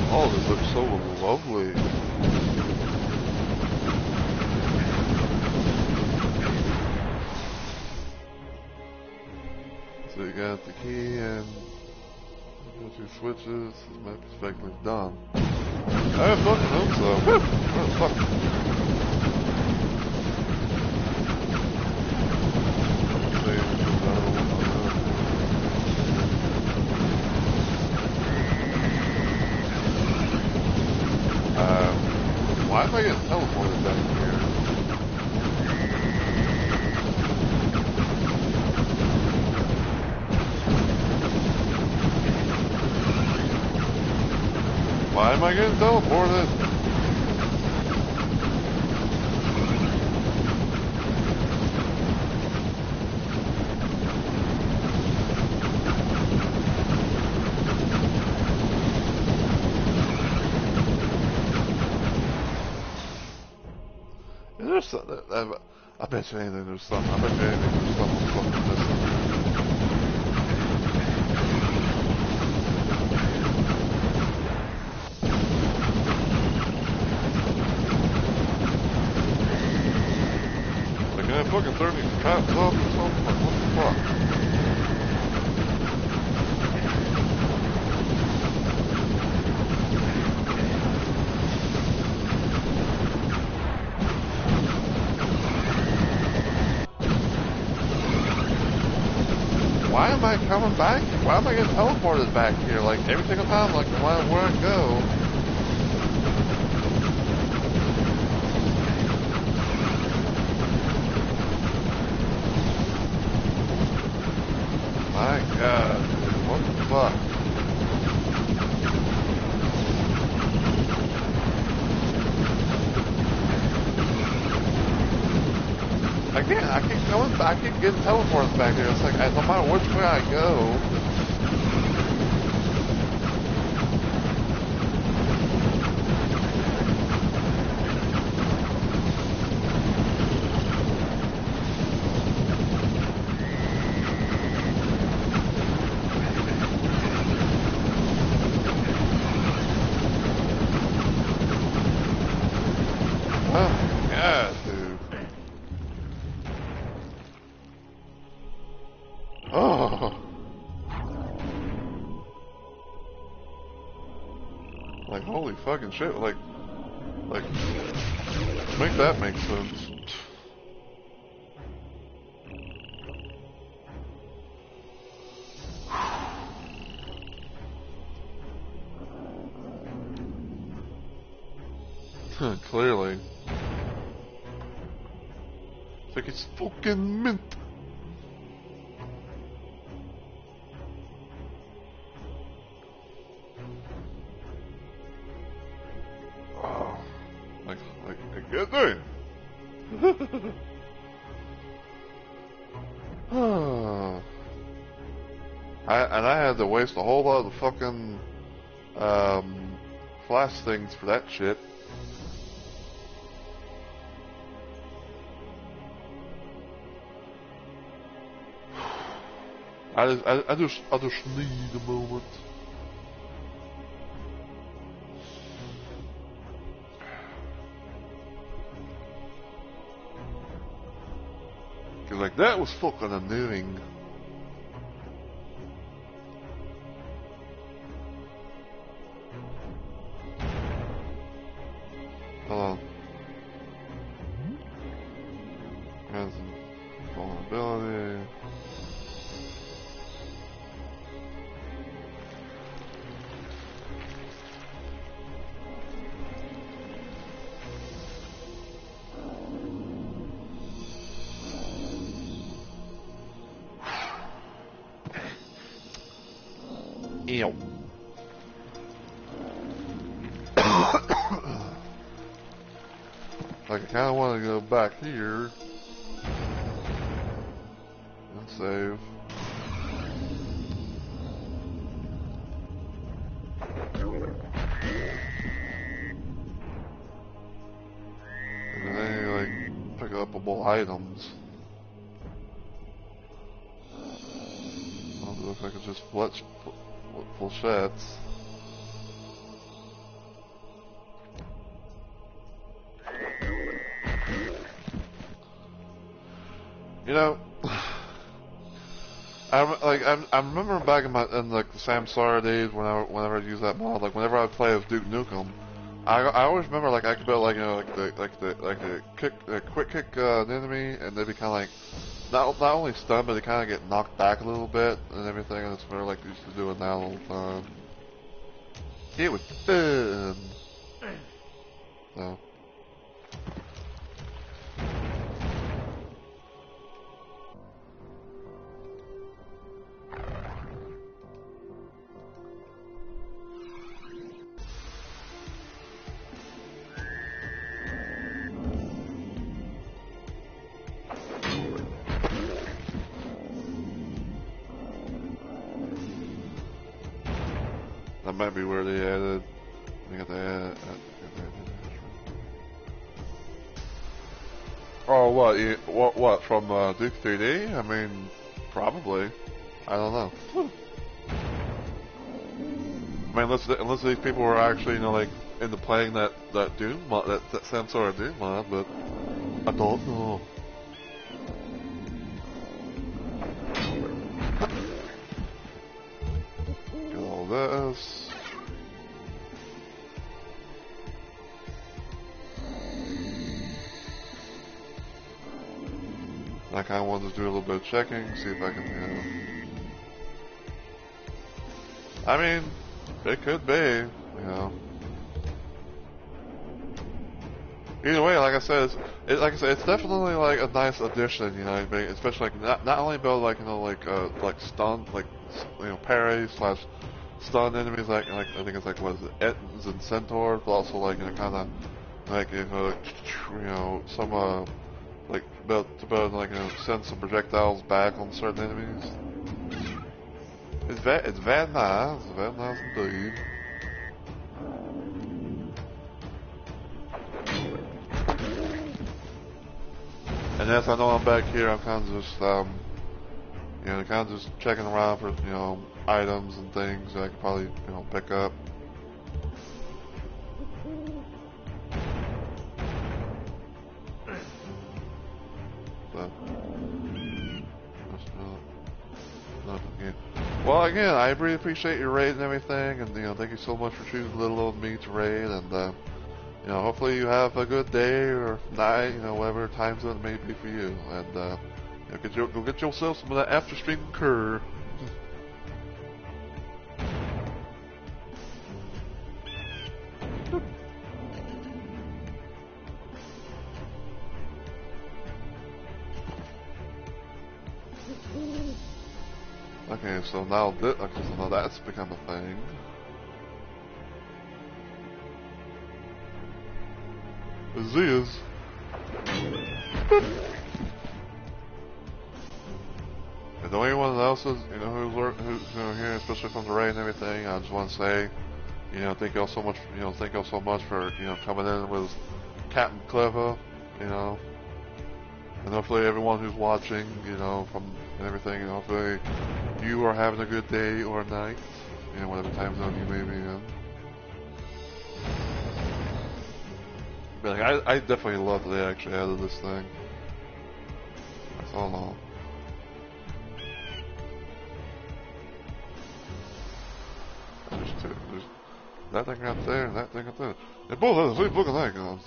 Oh, this looks so lovely. So you got the key and got your switches. This map is effectively done. I have fucking hope so. Woo! What the fuck? Why am I getting teleported back here? Why am I getting teleported? There's something, I bet you anything there's something. I bet you anything there's something fucking missing. Like, can I fucking turn these traps off or something? Like, what the fuck? Why am I coming back? Why am I getting teleported back here? Like, every single time, like, where I go. My God, what the fuck? I keep coming back, I keep getting teleported back here. It's like, no matter which way I go. Oh. Like, holy fucking shit, like, make that make sense. Clearly. It's like it's fucking mint. Oh, like get there. I had to waste a whole lot of fucking flash things for that shit. I just need a moment. Cause like that was fucking annoying. Hold on. Has vulnerability. Ew. Like I kinda wanna go back here and save. And then like pick upable items. It looks like it's just flechettes. You know, I remember back in like the Samsara days whenever I used that mod, like whenever I play as Duke Nukem, I always remember like I could build like a quick kick an enemy and they'd be kind of like not only stunned but they kind of get knocked back a little bit and everything, and it's more like they used to do it now all the time. It was fun. So. That might be where they added. They got that. Oh, what from Duke 3D? I mean, probably. I don't know. I mean, unless these people were actually, you know, like into playing that Doom mod, that Samsara Doom mod, but I don't know. Get all this. I kind of wanted to do a little bit of checking, see if I can, I mean, it could be, you know. Either way, like I said, it's definitely like a nice addition, you know. Especially like not only build like like stun, like parry / stun enemies, like I think it's like what is it, Ettins and Centaurs, but also like kind of like some like build like send some projectiles back on certain enemies. It's very nice. It's very nice indeed. And as I know I'm back here, I'm kind of just kind of just checking around for items and things that I could probably pick up. Nothing, yeah. Well, again, I really appreciate your raid and everything, and thank you so much for choosing little old me to raid, and hopefully you have a good day or night, whatever time zone it may be for you, and go get yourself some of that after stream cur. Okay, so now that's become a thing. Aziz. If anyone else is, who's here, especially from the raid and everything, I just want to say, thank y'all so much, thank y'all so much for, coming in with Captain Clever, and hopefully everyone who's watching, from everything, hopefully you are having a good day or night, whatever time zone you may be in. But I definitely love that they actually added this thing. That's all. There's that thing right there and that thing right there. They both have the same fucking icons.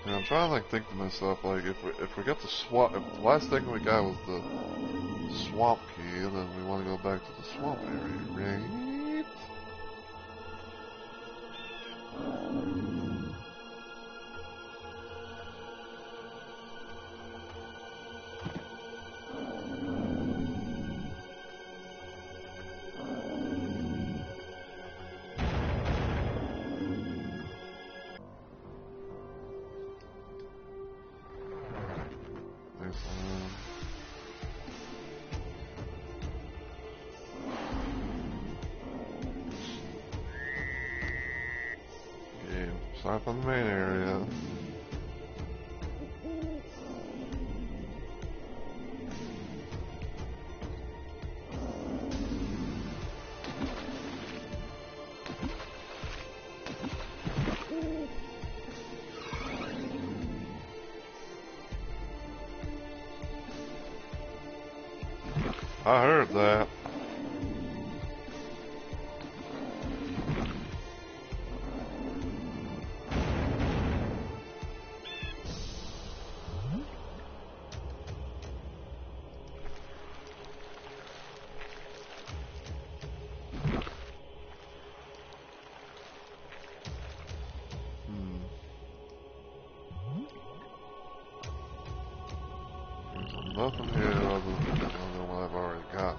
I'm trying to think to myself, if we got the swamp, if the last thing we got was the swamp key, then we want to go back to the swamp area, right? Start from the main area. I heard that. Nothing here other than what I've already gotten.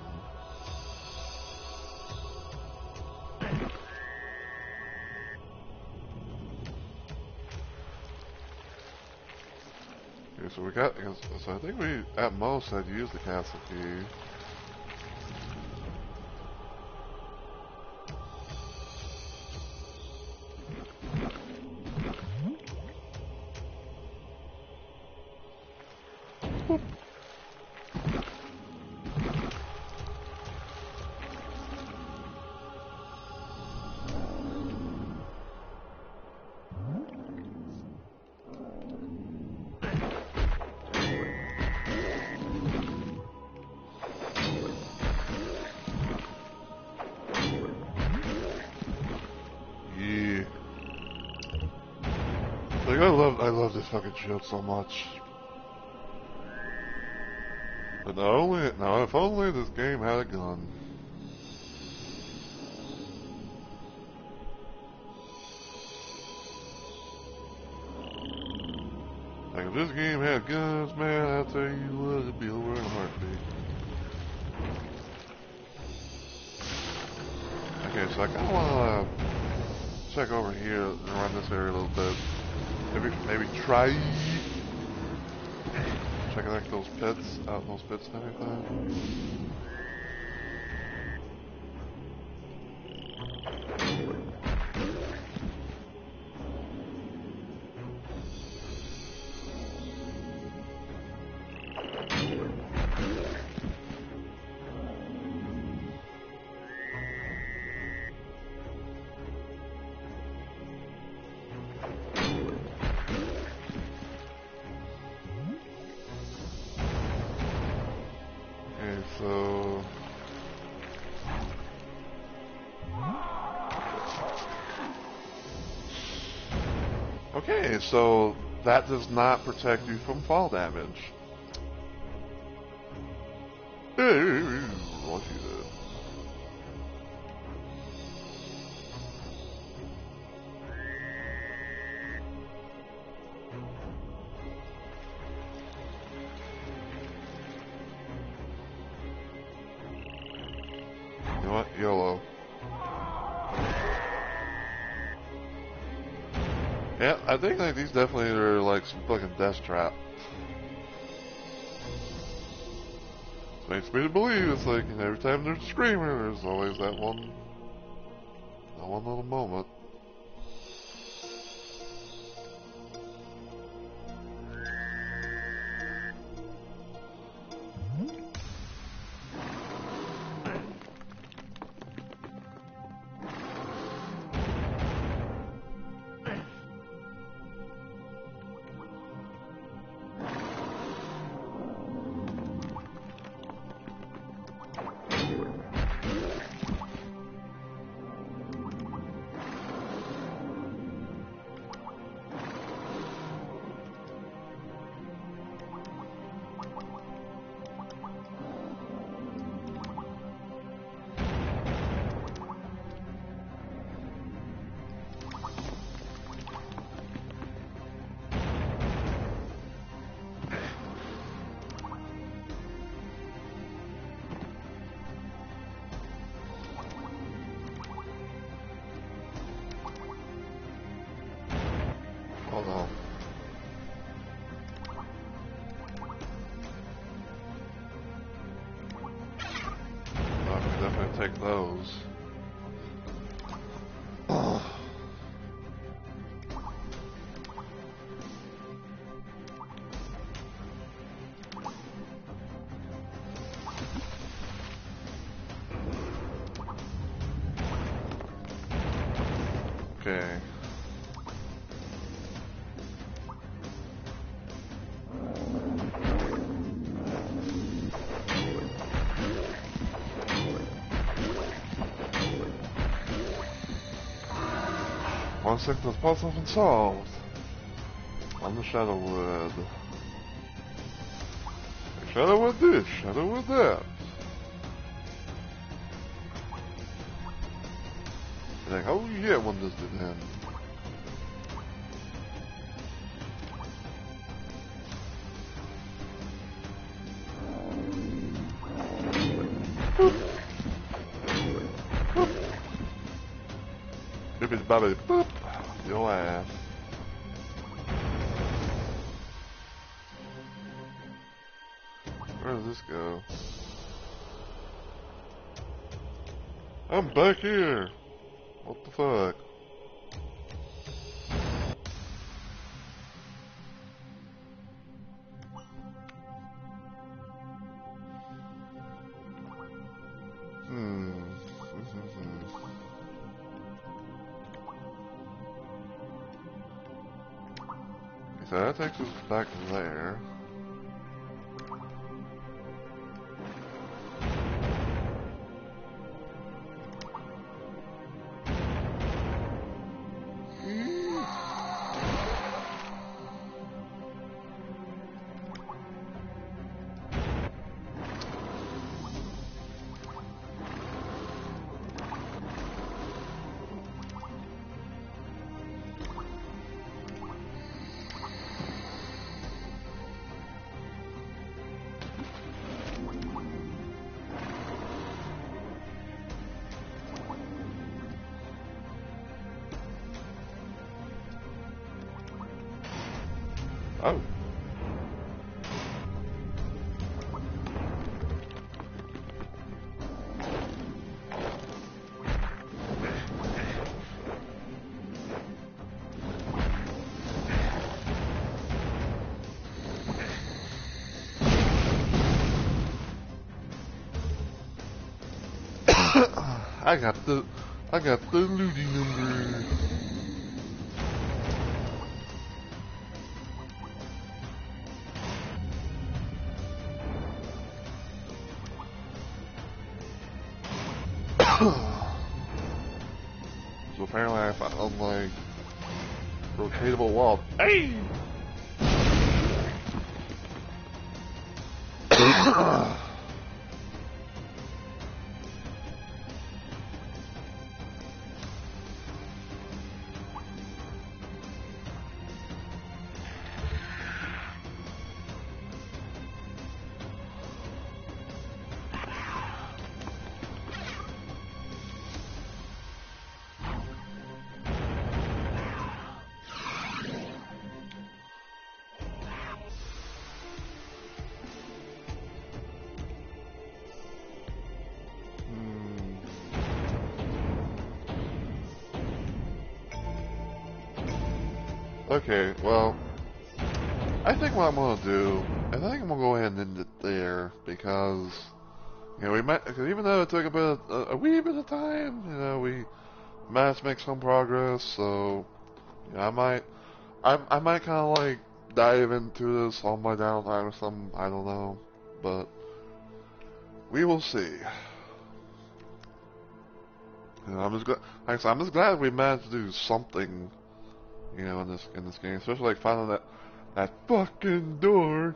Okay, so we got, so I think we at most had used the castle key. I love this fucking ship so much. But if only this game had a gun. Like if this game had guns, man, I'll tell you what, it'd be over in a heartbeat. Okay, so I kinda wanna check over here and run this area a little bit. Maybe try checking out those pits and everything. Okay, so that does not protect you from fall damage. What you did. You know what? YOLO. Yeah, I think like these definitely are like some fucking death trap. Makes me to believe it's like, you know, every time there's a screamer, there's always that one little moment. Oh no. I can definitely take those. Okay. One sickness puzzle been solved. On the Shadowwood. Shadowwood this, Shadowwood that. Like, oh yeah, when this did end. If it's Bobby, boop, your ass. Where does this go? I'm back here. What the fuck? So that takes us back there. Oh. I got the looting number. So apparently I found like Rotatable wall. Hey! Okay, well, I think what I'm gonna do, I think I'm gonna go ahead and end it there because, you know, cause even though it took a wee bit of time, you know, we managed to make some progress. So, you know, I might kind of like dive into this on my downtime or something. I don't know, but we will see. You know, I'm just glad, like I said, I'm just glad we managed to do something, you know, in this game, especially like finding that fucking door.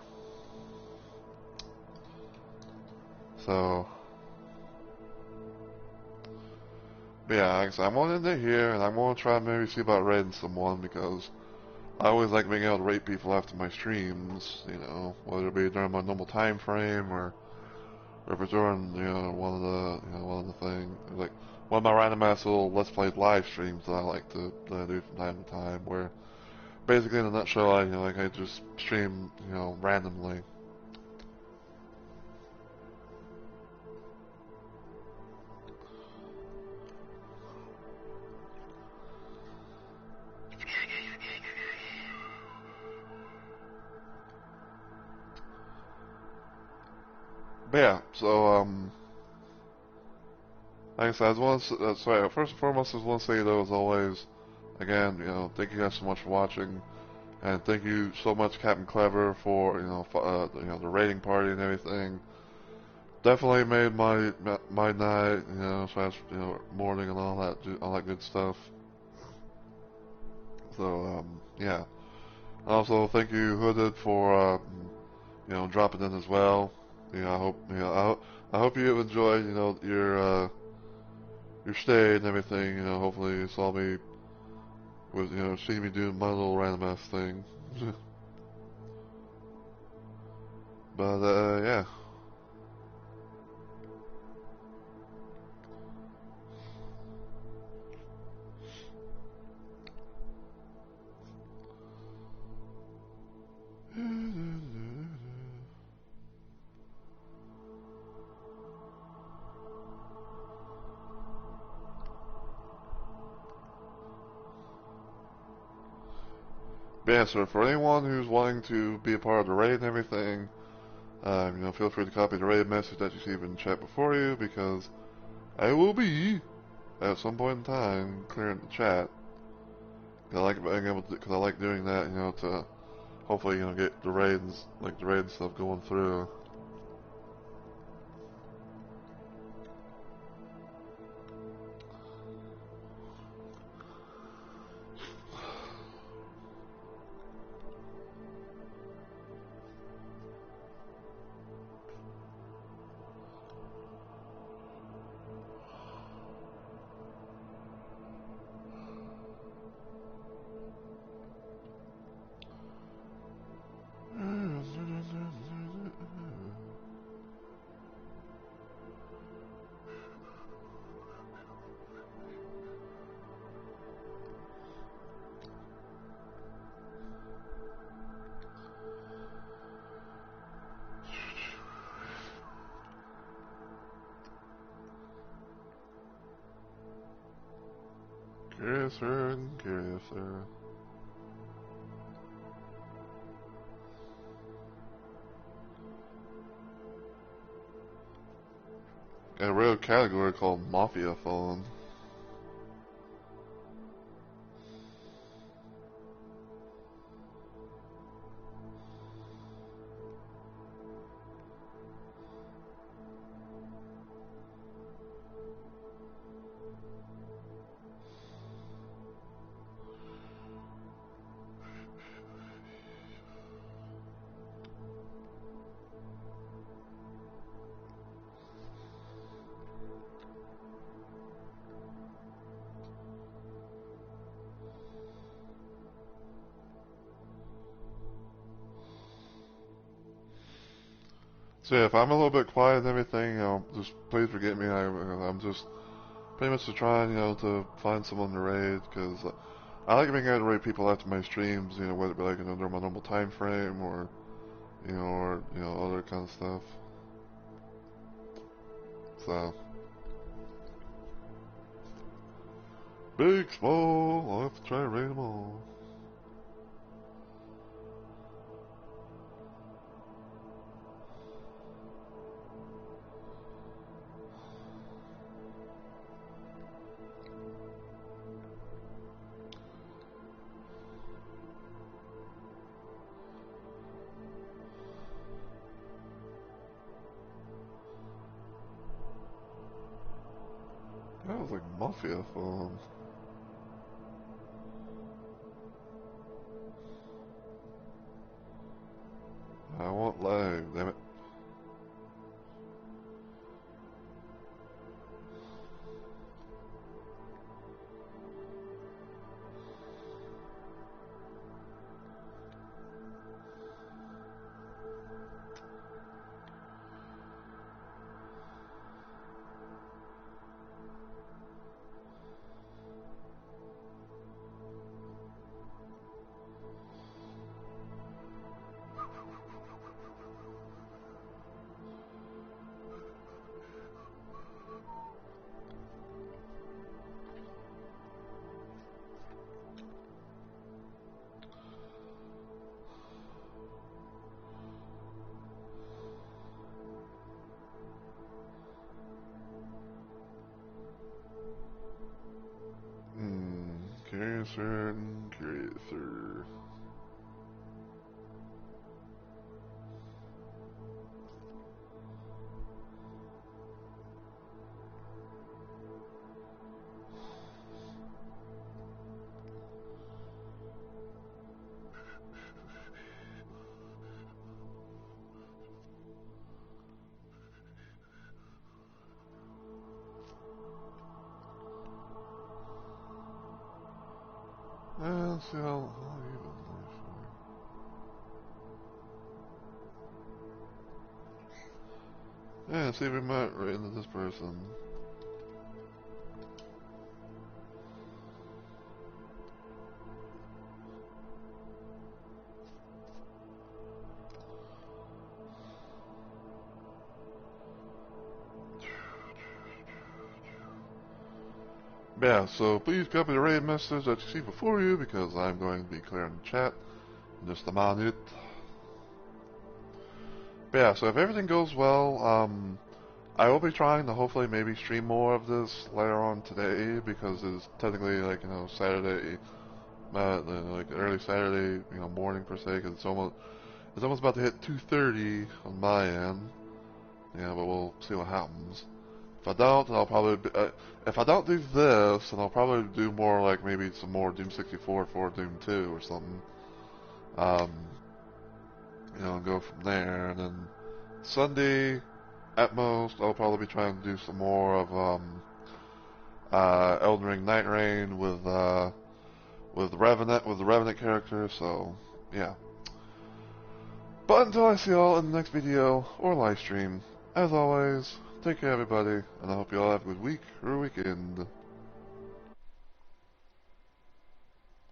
So, but yeah, like I said, I'm gonna end it here, and I'm gonna try and maybe see about raiding someone because I always like being able to rate people after my streams. You know, whether it be during my normal time frame or if it's during one of the things like one of my random ass little Let's Play live streams that I like to do from time to time, where basically in a nutshell, I just stream randomly. But yeah, so like I said, first and foremost, I just want to say though, as always, again, thank you guys so much for watching, and thank you so much, Captain Clever, for the rating party and everything. Definitely made my night, morning and all that good stuff. So yeah. Also, thank you, Hooded, for dropping in as well. I hope you enjoyed your stay and everything. Hopefully you saw me with seeing me doing my little random ass thing. But yeah. But yeah, so for anyone who's wanting to be a part of the raid and everything, feel free to copy the raid message that you see in the chat before you, because I will be, at some point in time, clearing the chat. I like being able to, because I like doing that, to hopefully, get the raids, like the raid stuff going through. Curiouser. A real category called Mafia Phone. So yeah, if I'm a little bit quiet and everything, just please forgive me. I'm just pretty much trying, to find someone to raid, because I like being able to raid people after my streams, whether it be like, during my normal time frame, or, other kind of stuff. So, big, small, I'll have to try to raid them all. That was like Mafia phone. I want lag, damn it. Curiouser and curiouser. Let's see how even yeah, see if we might right into this person. Yeah, so please copy the raid message that you see before you, because I'm going to be clearing the chat in just a minute. But yeah, so if everything goes well, I will be trying to hopefully maybe stream more of this later on today, because it's technically like, Saturday, like early Saturday, morning per se, because it's almost about to hit 2:30 on my end. Yeah, but we'll see what happens. If I don't, then I'll probably if I don't do this, then I'll probably do more like maybe some more Doom 64 for Doom 2 or something. Um, go from there, and then Sunday, at most, I'll probably be trying to do some more of Elden Ring Night Rain with the Revenant character. So yeah. But until I see y'all in the next video or live stream, as always, take care everybody, and I hope you all have a good week or weekend.